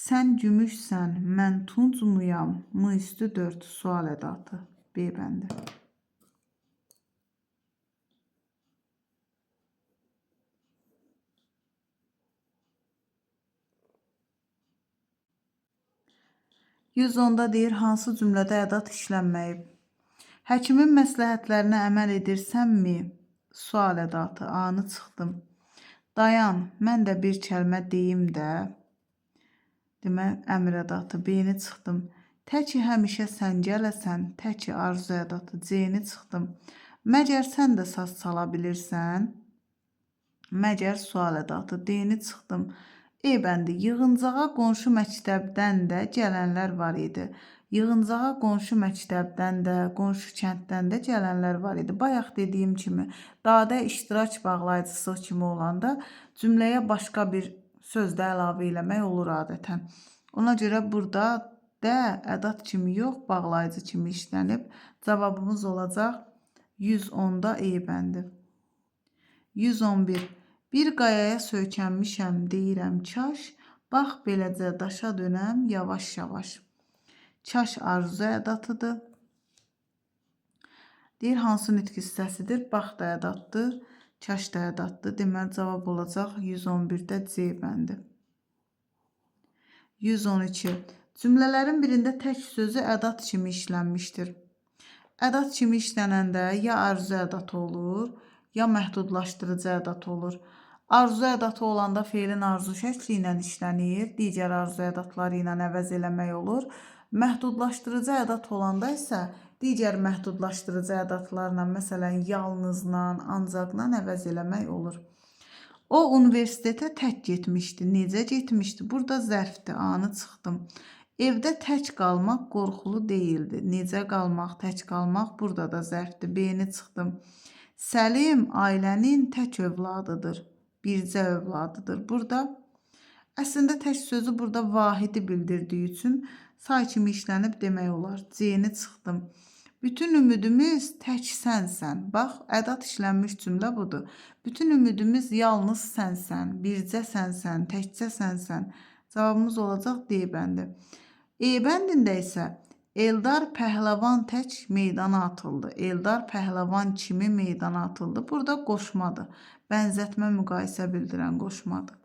Speaker 1: Sən gümüşsən, mən tuncmuyam, M üstü 4 sual ədatı. B bəndi. 110-da deyir, hansı cümlədə ədat işlənməyib? Həkimin məsləhətlərinə əməl edirsənmi? Sual ədatı. A-nı çıxdım. Dayan, mən də bir kəlmə deyim də. Demək, əmr ədatı. B-ni çıxdım. Təki həmişə sən gələsən, təki arzu ədatı. C-ni çıxdım. Məgər sən də saz çala bilirsən? Məgər sual ədatı. D-ni çıxdım. E bəndi, yığıncağa qonşu məktəbdən də gələnlər var idi. Yığıncağa qonşu məktəbdən də, qonşu kənddən də gələnlər var idi. Bayaq dediyim kimi, dadə iştirak bağlayıcısı kimi olanda cümləyə başqa bir söz də əlavə eləmək olur adətən. Ona görə burada də ədat kimi yox, bağlayıcı kimi işlənib. Cavabımız olacaq 110-da E bəndi. 111. Bir qayaya söykənmişəm, deyirəm kaş, Bax, beləcə daşa dönəm yavaş-yavaş. Çaş arzu ədatıdır. Deyir, hansı nitq hissəsidir? Bax da ədatdır, çaş da ədatdır. Deməli, cavab olacaq 111-də C bəndi. 112. Cümlələrin birində tək sözü ədat kimi işlənmişdir. Ədat kimi işlənəndə ya arzu ədatı olur, ya məhdudlaşdırıcı ədatı olur. Arzu ədatı olanda feilin arzu şəkli ilə işlənir, digər arzu ədatları ilə əvəz eləmək olur. Məhdudlaşdırıcı ədat olanda isə digər məhdudlaşdırıcı ədatlarla, məsələn, yalnızla, ancaqla əvəz eləmək olur. O universitetə tək getmişdi. Necə getmişdi? Burada zərfdir, anı çıxdım. Evdə tək qalmaq qorxulu deyildi. Necə qalmaq, tək qalmaq burada da zərfdir. B-ni çıxdım. Səlim ailənin tək övladıdır. Bircə övladıdır. Burada əslində tək sözü burada vahidi bildirdiyi üçün say kimi işlənib demək olar. C-ni çıxdım. Bütün ümidimiz tək sənsən. Bax, ədat işlənmiş cümlə budur. Bütün ümidimiz yalnız sənsən, bircə sənsən, təkcə sənsən. Cavabımız olacaq D bəndi. E bəndində isə Eldar Pəhləvan tək meydana atıldı. Eldar Pəhləvan kimi meydana atıldı. Burada qoşmadır. Bənzətmə, müqayisə bildirən qoşmadır.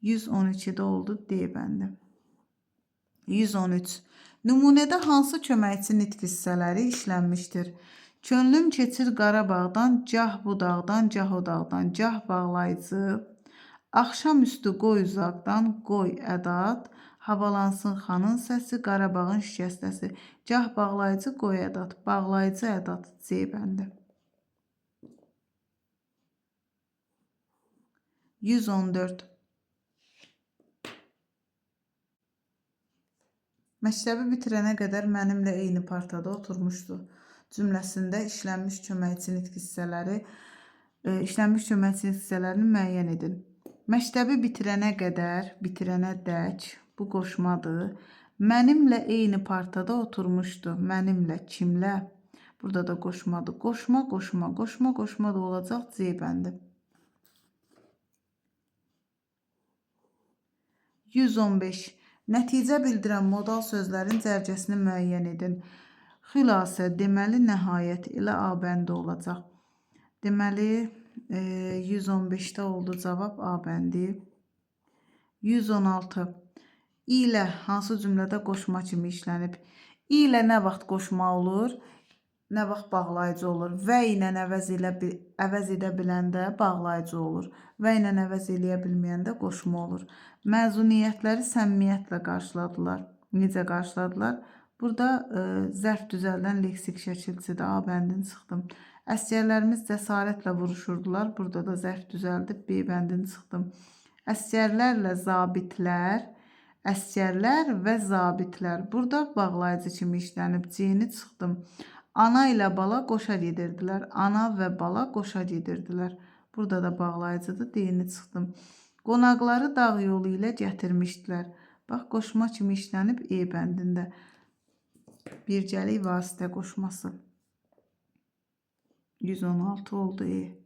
Speaker 1: 112-də oldu D bəndi. 113. Nümunədə hansı köməkçi nitq hissələri işlənmişdir? Könlüm keçir Qarabağdan, cah bu dağdan, cah o dağdan, cah bağlayıcı, axşamüstü qoy uzaqdan, qoy ədat, havalansın xanın səsi, Qarabağın şikəstəsi, cah bağlayıcı, qoy ədat, bağlayıcı ədat, C bəndi. 114. Məktəbi bitirənə qədər mənimlə eyni partada oturmuşdu. Cümləsində işlənmiş köməkçi nitq hissələrini müəyyən edin. Məktəbi bitirənə qədər, bitirənə dək, bu qoşmadır. Mənimlə eyni partada oturmuşdu. Mənimlə, kimlə? Burada da qoşmadır. Qoşma, qoşma, qoşma, qoşma da olacaq C bəndi. 115. Nəticə bildirən modal sözlərin cərgəsini müəyyən edin. Xülasə, deməli, nəhayət ilə A bəndi olacaq. Deməli, 115-də oldu cavab A bəndi. 116. İlə hansı cümlədə qoşma kimi işlənib? İlə nə vaxt qoşma olur? Nə vaxt bağlayıcı olur? Və ilə əvəz edə biləndə bağlayıcı olur. Və ilə əvəz eləyə bilməyəndə qoşma olur. Məzuniyyətləri səmimiyyətlə qarşıladılar. Necə qarşıladılar? Burada zərf düzəldən leksik şəkilçidir. A bəndini çıxdım. Əsgərlərimiz cəsarətlə vuruşurdular. Burada da zərf düzəldib B bəndini çıxdım. Əsgərlərlə zabitlər, əsgərlər və zabitlər. Burada bağlayıcı kimi işlənib. C-ni çıxdım. Ana ilə bala qoşa gedirdilər. Ana və bala qoşa gedirdilər. Burada da bağlayıcıdır. D-ni çıxdım. Qonaqları dağ yolu ilə gətirmişdilər. Bax, qoşma kimi işlənib E bəndində. Bircəlik vasitə qoşması. 116 oldu E.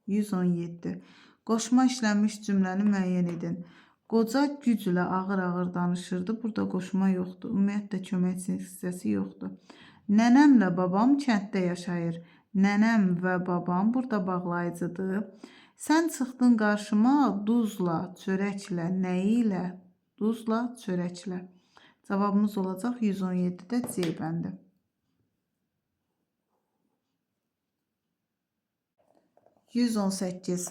Speaker 1: 117. Qoşma işlənmiş cümləni müəyyən edin. Qoca güclə ağır-ağır danışırdı. Burada qoşma yoxdur. Ümumiyyətlə köməkçi hissəsi yoxdur. Nənəmlə babam kənddə yaşayır. Nənəm və babam burada bağlayıcıdır. Sən çıxdın qarşıma duzla, çörəklə, nə ilə? Duzla, çörəklə. Cavabımız olacaq 117-də C bəndi. 118.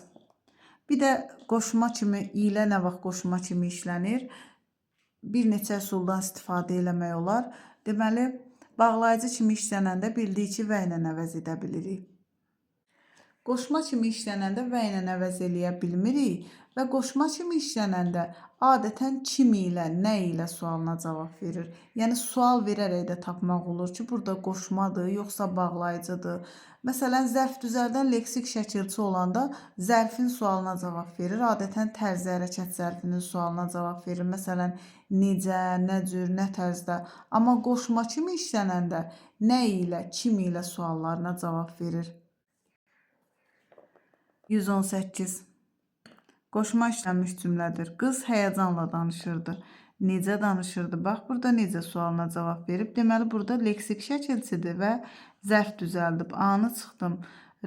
Speaker 1: Bir də qoşma kimi, ilə nə vaxt qoşma kimi işlənir? Bir neçə üsuldan istifadə eləmək olar. Deməli, bağlayıcı kimi işlənəndə bildiyi ki, və ilə əvəz edə bilirik. Qoşma kimi işlənəndə və ilə əvəz eləyə bilmirik və qoşma kimi işlənəndə adətən kim ilə, nə ilə sualına cavab verir. Yəni, sual verərək də tapmaq olur ki, burada qoşmadır, yoxsa bağlayıcıdır. Məsələn, zərf düzəldən leksik şəkilçi olanda zərfin sualına cavab verir. Adətən tərzi hərəkət zərfinin sualına cavab verir. Məsələn, necə, nə cür, nə tərzdə. Amma qoşma kimi işlənəndə nə ilə, kim ilə suallarına cavab verir. 118. Qoşma işlənmiş cümlədir. Qız həyəcanla danışırdı. Necə danışırdı? Bax, burada necə sualına cavab verib. Deməli, burada leksik şəkilçidir və zərf düzəldib. A-nı çıxdım.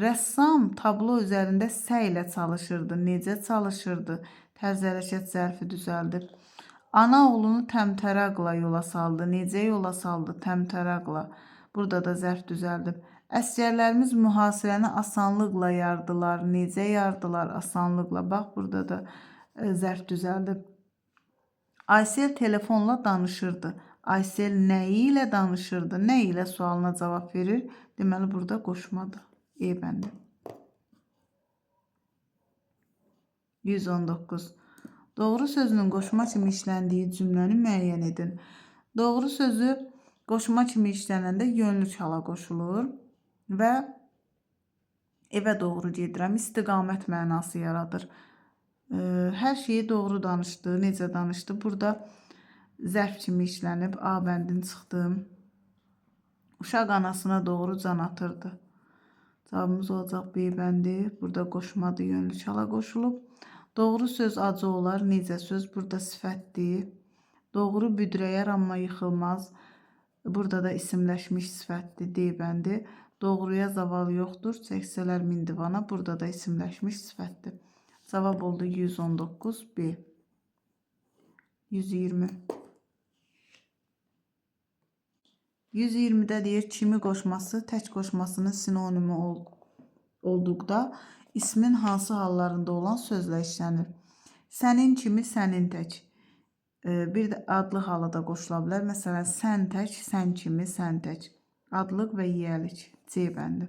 Speaker 1: Rəssam tablo üzərində səy ilə çalışırdı. Necə çalışırdı? Tərz hərəkət zərfi düzəldib. Ana oğlunu təmtəraqla yola saldı. Necə yola saldı? Təmtəraqla. Burada da zərf düzəldib. Əsgərlərimiz mühasirəni asanlıqla yardılar. Necə yardılar? Asanlıqla. Bax, burada da zərf düzəldib. Aysel telefonla danışırdı. Aysel nəyi ilə danışırdı? Nə ilə sualına cavab verir? Deməli, burada qoşmadır. E bəndi. 119. Doğru sözünün qoşma kimi işləndiyi cümləni müəyyən edin. Doğru sözü qoşma kimi işlənəndə yönlü çala qoşulur və evə doğru gedirəm, istiqamət mənası yaradır. Hər şeyi doğru danışdı, necə danışdı? Burada zərf kimi işlənib, A bəndin çıxdım. Uşaq anasına doğru can atırdı. Cavabımız olacaq B bəndi. Burada qoşmadır, yönlü çala qoşulub. Doğru söz acı olar, necə söz? Burada sifətdir. Doğru büdrəyər, amma yıxılmaz. Burada da isimləşmiş sifətdir, D bəndi. Doğruya zaval yoxdur, çəksələr min divana. Burada da isimləşmiş sifətdir. Cavab oldu 119 B. 120. 120-də deyir, kimi qoşması tək qoşmasının sinonimi olduqda ismin hansı hallarında olan sözlə işlənir? Sənin kimi, sənin tək. Bir də adlı halı da qoşula bilər. Məsələn, sən tək, sən kimi, sən tək. Adlıq və yiyəlik. C bəndi.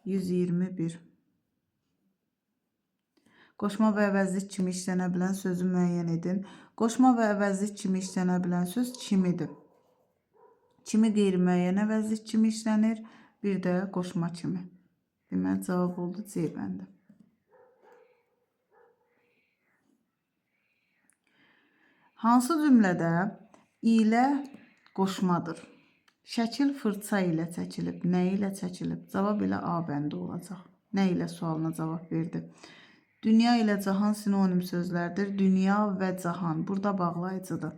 Speaker 1: 121. Qoşma və əvəzlik kimi işlənə bilən sözü müəyyən edin. Qoşma və əvəzlik kimi işlənə bilən söz kimidir. Kimi qeyri-müəyyən əvəzlik kimi işlənir. Bir də qoşma kimi. Deməli, cavab oldu C bəndi. Hansı cümlədə ilə qoşmadır? Şəkil fırça ilə çəkilib. Nə ilə çəkilib? Cavab ilə A bəndi olacaq. Nə ilə sualına cavab verdi? Dünya ilə cahan sinonim sözlərdir. Dünya və cahan. Burada bağlayıcıdır.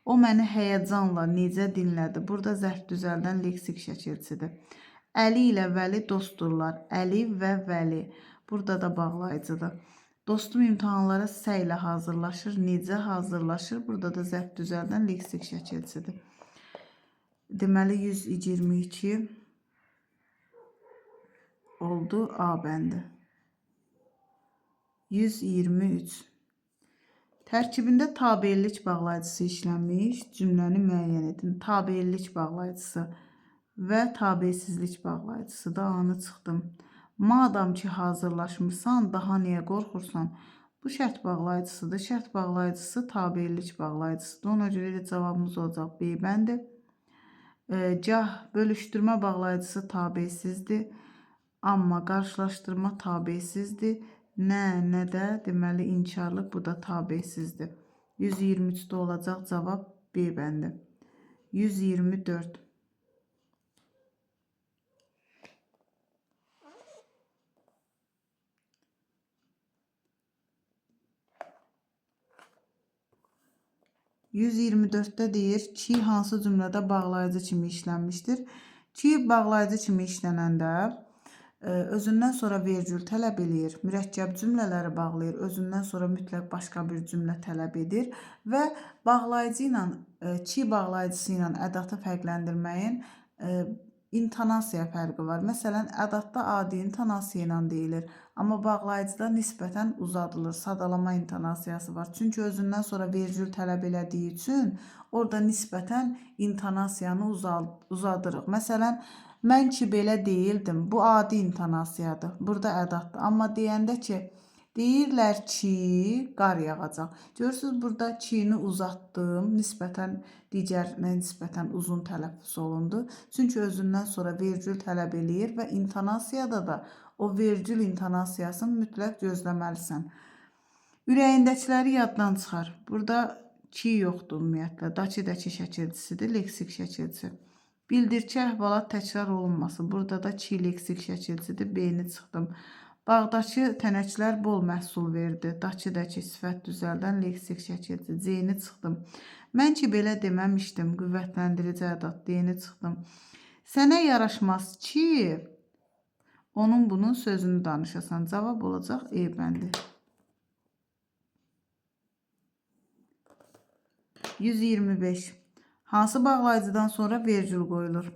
Speaker 1: O məni həyəcanla necə dinlədi? Burada zərf düzəldən leksik şəkilçidir. Əli ilə Vəli dostdurlar. Əli və Vəli. Burada da bağlayıcıdır. Dostum imtahanlara səy ilə hazırlaşır. Necə hazırlaşır? Burada da zərf düzəldən leksik şəkilçidir. Deməli 122 oldu A bəndi. 123. Tərkibində tabellik bağlayıcısı işlənmiş cümləni müəyyən edin. Tabellik bağlayıcısı və tabesizlik bağlayıcısı da A-nı çıxdım. Madam ki hazırlaşmırsan, daha niyə qorxursan? Bu şərt bağlayıcısıdır. Şərt bağlayıcısı tabellik bağlayıcısıdır. Ona görə də cavabımız olacaq B bəndi. Cah bölüşdürmə bağlayıcısı tabesizdir. Amma qarşılaşdırma tabesizdir. Nə də deməli inkarlıq, bu da tabesizdir. 123-də olacaq cavab B bəndi. 124. %124-də deyir, ki hansı cümlədə bağlayıcı kimi işlənmişdir? Ki bağlayıcı kimi işlənəndə özündən sonra vergül tələb eləyir, mürəkkəb cümlələri bağlayır, özündən sonra mütləq başqa bir cümlə tələb edir və bağlayıcı ilə, ki bağlayıcısı ilə ədatı fərqləndirməyin intonasiya fərqi var. Məsələn, ədatda adi intonasiya ilə deyilir, amma bağlayıcıda nisbətən uzadılır, sadalama intonasiyası var. Çünki özündən sonra vergül tələb elədiyi üçün orada nisbətən intonasiyanı uzadırıq. Məsələn, mən ki belə deyildim, bu adi intonasiyadır, burada ədatdır. Amma deyəndə ki, deyirlər ki, qar yağacaq. Görürsünüz, burada ki-ni uzatdım, nisbətən digərinə nisbətən uzun tələffüz olundu. Çünki özündən sonra vergül tələb eləyir və intonasiyada da o vergül intonasiyasını mütləq gözləməlisən. Ürəyindəkiləri yaddan çıxar. Burada ki yoxdur ümumiyyətlə. Dakı şəkilçisidir, leksik şəkilçisi. Bildirçi əhvalat təkrar olunması. Burada da çi leksik şəkilçidir. B-ni çıxdım. Bağdakı tənəklər bol məhsul verdi. Dakıdakı sifət düzəldən leksik şəkilçi. C-ni çıxdım. Mən ki belə deməmişdim. Qüvvətlendirici ədat. D-ni çıxdım. Sənə yaraşmaz ki, onun bunun sözünü danışasan. Cavab olacaq E bəndi. 125. Hansı bağlayıcıdan sonra vergül qoyulur?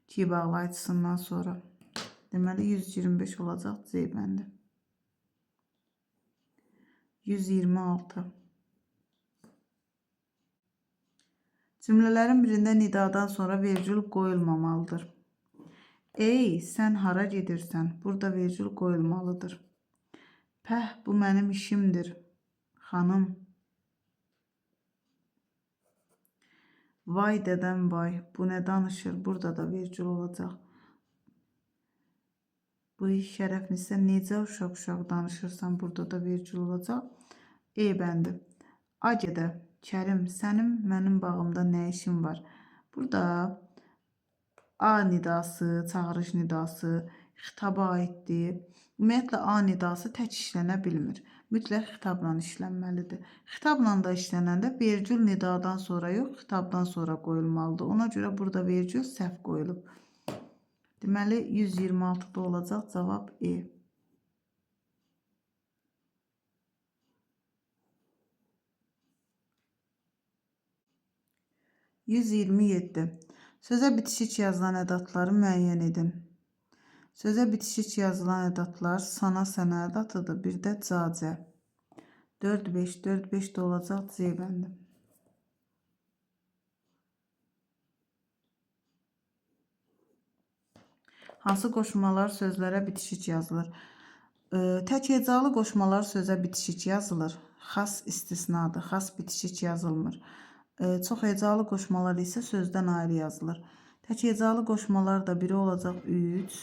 Speaker 1: Ki bağlayıcısından sonra. Deməli 125 olacaq C bəndi. 126. Cümlələrin birində nidadan sonra vergül qoyulmamalıdır. Ey, sən hara gedirsən? Burada vergül qoyulmalıdır. Pəh, bu mənim işimdir. Xanım. Vay dədəm vay, bu nə danışır? Burada da vergül olacaq. Bu şərəflisə necə uşaq-uşaq danışırsan? Burada da vergül olacaq. E bəndi. Agedə, Kərim, sənin mənim bağımda nə işin var? Burada A nidası, çağırış nidası xitaba aiddir. Ümumiyyətlə A nidası tək işlənə bilmir. Mütləq xitabla işlənməlidir. Xitabla da işlənəndə vergül nidadan sonra yox, xitabdan sonra qoyulmalıdır. Ona görə burada vergül səhv qoyulub. Deməli 126-da olacaq cavab E. 127. Sözə bitişik yazılan ədatları müəyyən edin. Sözə bitişik yazılan ədatlar sana, sənə ədatıdır. Bir də cacə. 4-5, 4-5 də olacaq C bəndi. Hansı qoşmalar sözlərə bitişik yazılır? Tək hecalı qoşmalar sözə bitişik yazılır. Xas istisnadır. Xas bitişik yazılmır. Çox hecalı qoşmalar isə sözdən ayrı yazılır. Tək hecalı qoşmalar da biri olacaq 3,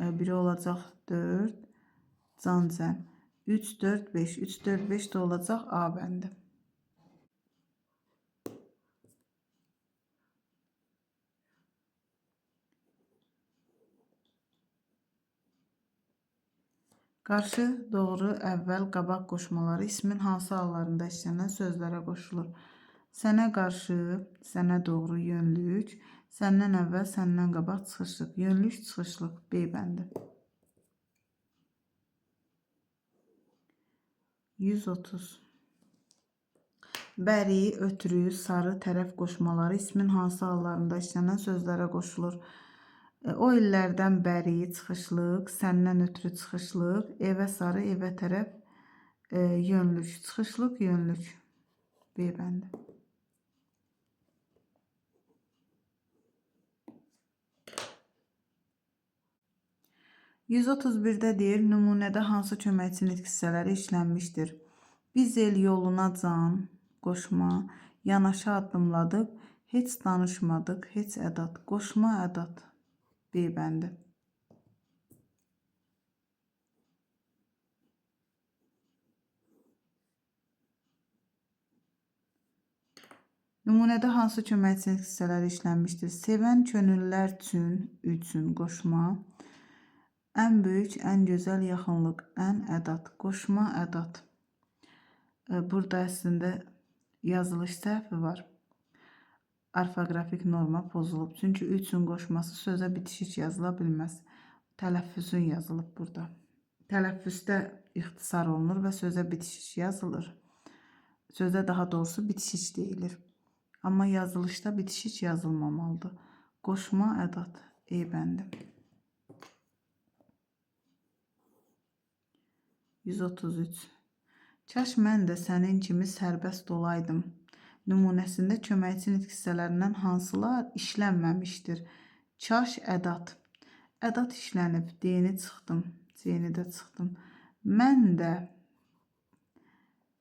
Speaker 1: biri olacaq 4, can-cəm. 3, 4, 5. 3, 4, 5 də olacaq A bəndi. Qarşı, doğru, əvvəl, qabaq qoşmaları ismin hansı hallarında işlənən sözlərə qoşulur? Sənə qarşı, sənə doğru, yönlük, səndən əvvəl, səndən qabaq, çıxışlıq. Yönlük, çıxışlıq, B bəndi. 130. Bəri, ötürü, sarı, tərəf qoşmaları ismin hansı hallarında işlənən sözlərə qoşulur? O illərdən bəri, çıxışlıq, səndən ötürü çıxışlıq, evə sarı, evə tərəf, yönlük, çıxışlıq, yönlük, B bəndi. 131-də deyir, nümunədə hansı köməkçi nitq hissələri işlənmişdir? Biz el yoluna can, qoşma, yanaşı addımladıq, heç danışmadıq, heç ədat, qoşma ədat, B bəndi. Nümunədə hansı köməkçi nitq hissələri işlənmişdir? Sevən könüllər üçün qoşma, ən böyük, ən gözəl yaxınlıq, ən ədat, qoşma ədat. Burada əslində yazılış səhvi var. Orfoqrafik norma pozulub. Çünki üçün qoşması sözə bitişik yazıla bilməz. Tələffüzün yazılıb burada. Tələffüzdə ixtisar olunur və sözə bitişik yazılır. Sözə daha doğrusu bitişik deyilir. Amma yazılışda bitişik yazılmamalıdır. Qoşma ədat, E bəndi. 133. Kaş mən də sənin kimi sərbəst olaydım. Nümunəsində köməkçi nitq hissələrindən hansılar işlənməmişdir? Kaş ədat. Ədat işlənib. D-ni çıxdım. C-ni də çıxdım. Mən də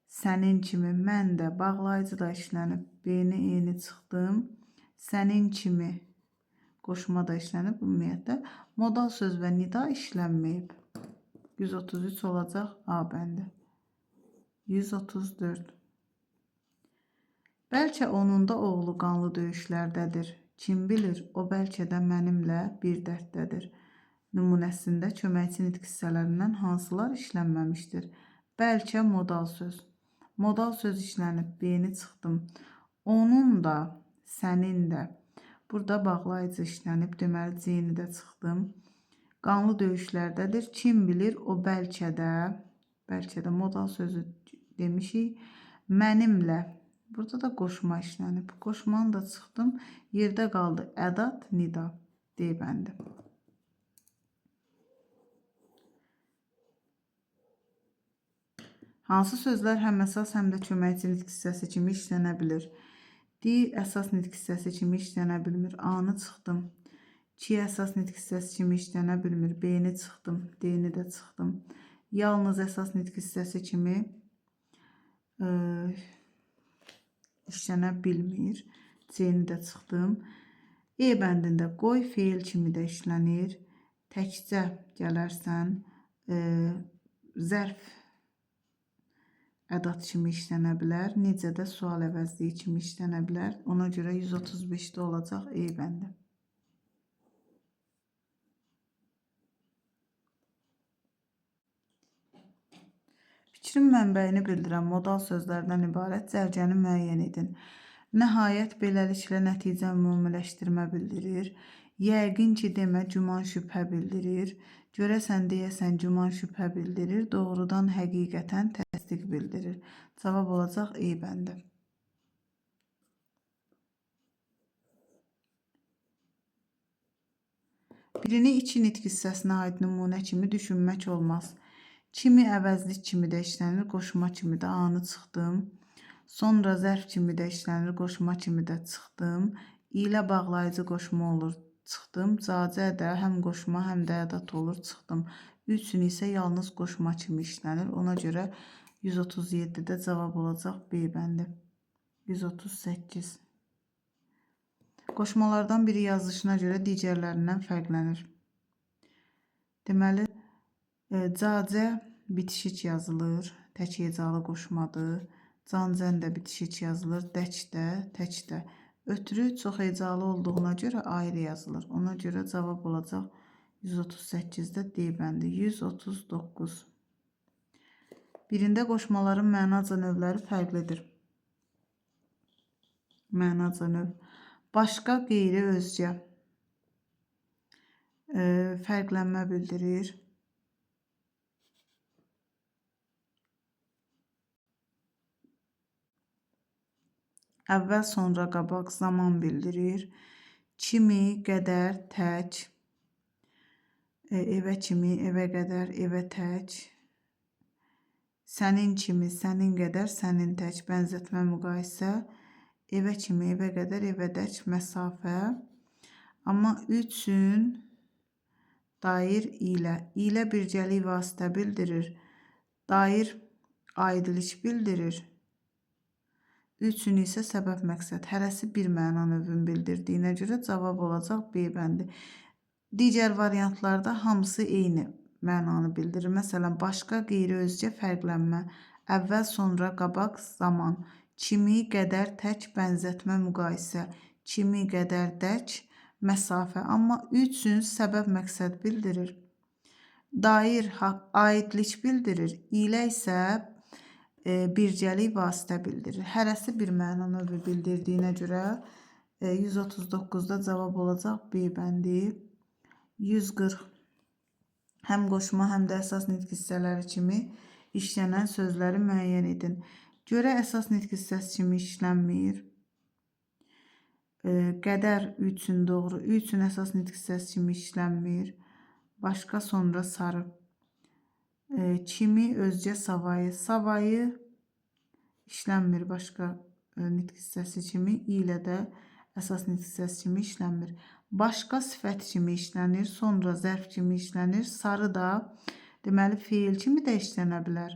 Speaker 1: sənin kimi, mən də bağlayıcı da işlənib. B-ni, E-ni çıxdım. Sənin kimi qoşma da işlənib. Ümumiyyətlə modal söz və nida işlənməyib. 133 olacaq A bəndi. 134. Bəlkə onun da oğlu qanlı döyüşlərdədir. Kim bilir, o bəlkə də mənimlə bir dərddədir. Nümunəsində köməkçi nitq hissələrindən hansılar işlənməmişdir? Bəlkə modal söz. Modal söz işlənib, B-ni çıxdım. Onun da, sənin də. Burada bağlayıcı işlənib, deməli C-ni də çıxdım. Qanlı döyüşlərdədir. Kim bilir, o bəlkə də modal sözü demişik. Mənimlə. Burada da qoşma işlənib. Qoşmanı da çıxdım. Yerdə qaldı ədat, nida. D bəndi. Hansı sözlər həm əsas, həm də köməkçi nitq hissəsi kimi işlənə bilir? D əsas nitq hissəsi kimi işlənə bilmir. A-nı çıxdım. Ç əsas nitq hissəsi kimi işlənə bilmir. B-ni çıxdım. D-ni də çıxdım. Yalnız əsas nitq hissəsi kimi işlənə bilmir. C-ni də çıxdım. E bəndində qoy feil kimi də işlənir. Təkcə gələrsən zərf ədat kimi işlənə bilər. Necə də sual əvəzliyi kimi işlənə bilər. Ona görə 135-də olacaq E bəndi. Fikrin mənbəyini bildirən modal sözlərdən ibarət cərgəni müəyyən edin. Nəhayət, beləliklə nəticə ümumiləşdirmə bildirir. Yəqin ki, demə, güman şübhə bildirir. Görəsən, deyəsən, güman şübhə bildirir. Doğrudan, həqiqətən təsdiq bildirir. Cavab olacaq E bəndi. Birini iki nitq hissəsinə aid nümunə kimi düşünmək olmaz. Kimi əvəzlik kimi də işlənir, qoşma kimi də. A-nı çıxdım. Sonra zərf kimi də işlənir, qoşma kimi də çıxdım. İlə bağlayıcı qoşma olur, çıxdım. Cacə də həm qoşma, həm də ədat olur, çıxdım. Üçün isə yalnız qoşma kimi işlənir. Ona görə 137-də cavab olacaq B bəndi. 138. Qoşmalardan biri yazılışına görə digərlərindən fərqlənir. Deməli, cacə bitişik yazılır, tək hecalı qoşmadır. Cancən də bitişik yazılır, dəç də, tək də. Ötürü çox hecalı olduğuna görə ayrı yazılır. Ona görə cavab olacaq 138-də D bəndi. 139. Birində qoşmaların mənaca növləri fərqlidir. Mənaca növ. Başqa, qeyri, özgə. Fərqlənmə bildirir. Əvvəl, sonra, qabaq, zaman bildirir. Kimi, qədər, tək. Evə kimi, evə qədər, evə tək. Sənin kimi, sənin qədər, sənin tək. Bənzətmə, müqayisə. Evə kimi, evə qədər, evə tək, məsafə. Amma üçün dair ilə. İlə birgəlik vasitə bildirir. Dair aidlik bildirir. Üçün isə səbəb məqsəd. Hərəsi bir məna növün bildirdiyinə görə cavab olacaq B bəndi. Digər variantlarda hamısı eyni mənanı bildirir. Məsələn, başqa, qeyri, özgə, fərqlənmə. Əvvəl, sonra, qabaq, zaman. Kimi, qədər, tək, bənzətmə, müqayisə. Kimi, qədər, tək, məsafə. Amma üçün səbəb məqsəd bildirir. Dair aidlik bildirir. İlə isə birgəlik vasitə bildirir. Hərəsi bir məna növü bildirdiyinə görə 139-da cavab olacaq B bəndi. 140. Həm qoşma, həm də əsas nitq hissələri kimi işlənən sözləri müəyyən edin. Görə əsas nitq hissəsi kimi işlənmir. Qədər üçün doğru. Üçün əsas nitq hissəsi kimi işlənmir. Başqa, sonra, sarı. Kimi, özgə, savayı. Savayı işlənmir başqa nitq hissəsi kimi. İlə də əsas nitq hissəsi kimi işlənmir. Başqa sifət kimi işlənir. Sonra zərf kimi işlənir. Sarı da deməli feil kimi də işlənə bilər.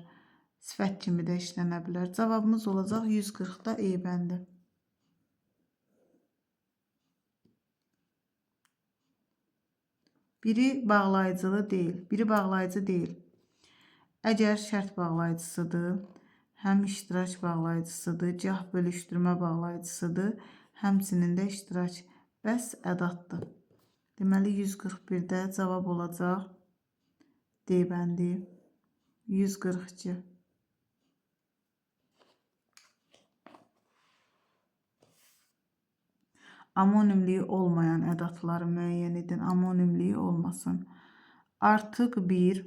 Speaker 1: Sifət kimi də işlənə bilər. Cavabımız olacaq 140-da E bəndi. Biri bağlayıcılı deyil. Biri bağlayıcı deyil. Əgər şərt bağlayıcısıdır, həm iştirak bağlayıcısıdır, gah bölüşdürmə bağlayıcısıdır, həmçinin də iştirak Bəs ədatdır. Deməli 141-də cavab olacaq D bəndi. 142. Amonimliyi olmayan ədatları müəyyən edin. Amonimliyi olmasın. Artıq bir.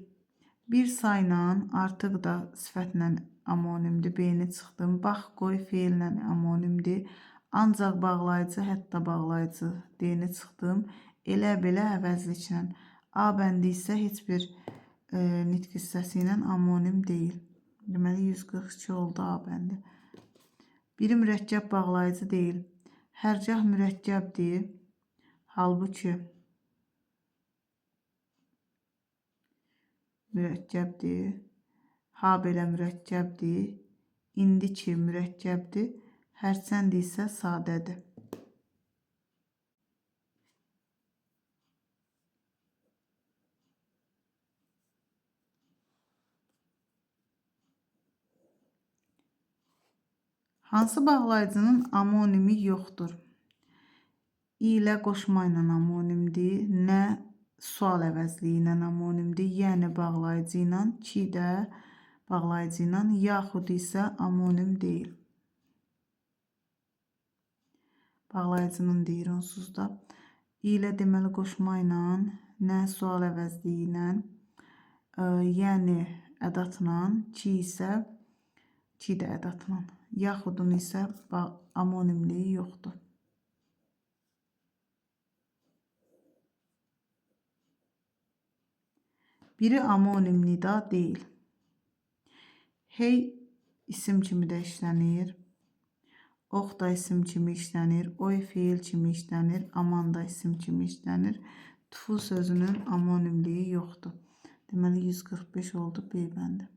Speaker 1: Bir sayla artıq da sifətlə amonimdir. B-ni çıxdım. Bax, qoy feillə amonimdir. Ancaq bağlayıcı, hətta bağlayıcı. D-ni çıxdım. Elə belə əvəzliklə. A bəndi isə heç bir nitq hissəsi ilə amonim deyil. Deməli 142 oldu A bəndi. Biri mürəkkəb bağlayıcı deyil. Hərgah mürəkkəbdir. Halbuki mürəkkəbdir. Ha belə mürəkkəbdir. İndiki mürəkkəbdir. Hərçənd isə sadədir. Hansı bağlayıcının amonimi yoxdur? İ ilə qoşma ilə amonimdir. Nə sual əvəzliyi ilə amonimdir. Yəni bağlayıcı ilə. Ki də bağlayıcı ilə. Yaxud isə amonim deyil. Bağlayıcının deyir onsuz da. İ ilə deməli qoşma ilə. Nə sual əvəzliyi ilə. Yəni ədatla. Ki isə ki də ədatla. Yaxudun isə amonimliyi yoxdur. Biri amonim nida deyil. Hey isim kimi də işlənir. Ox da isim kimi işlənir. Oy feil kimi işlənir. Aman da isim kimi işlənir. Tufu sözünün amonimliyi yoxdur. Deməli 145 oldu B bəndi.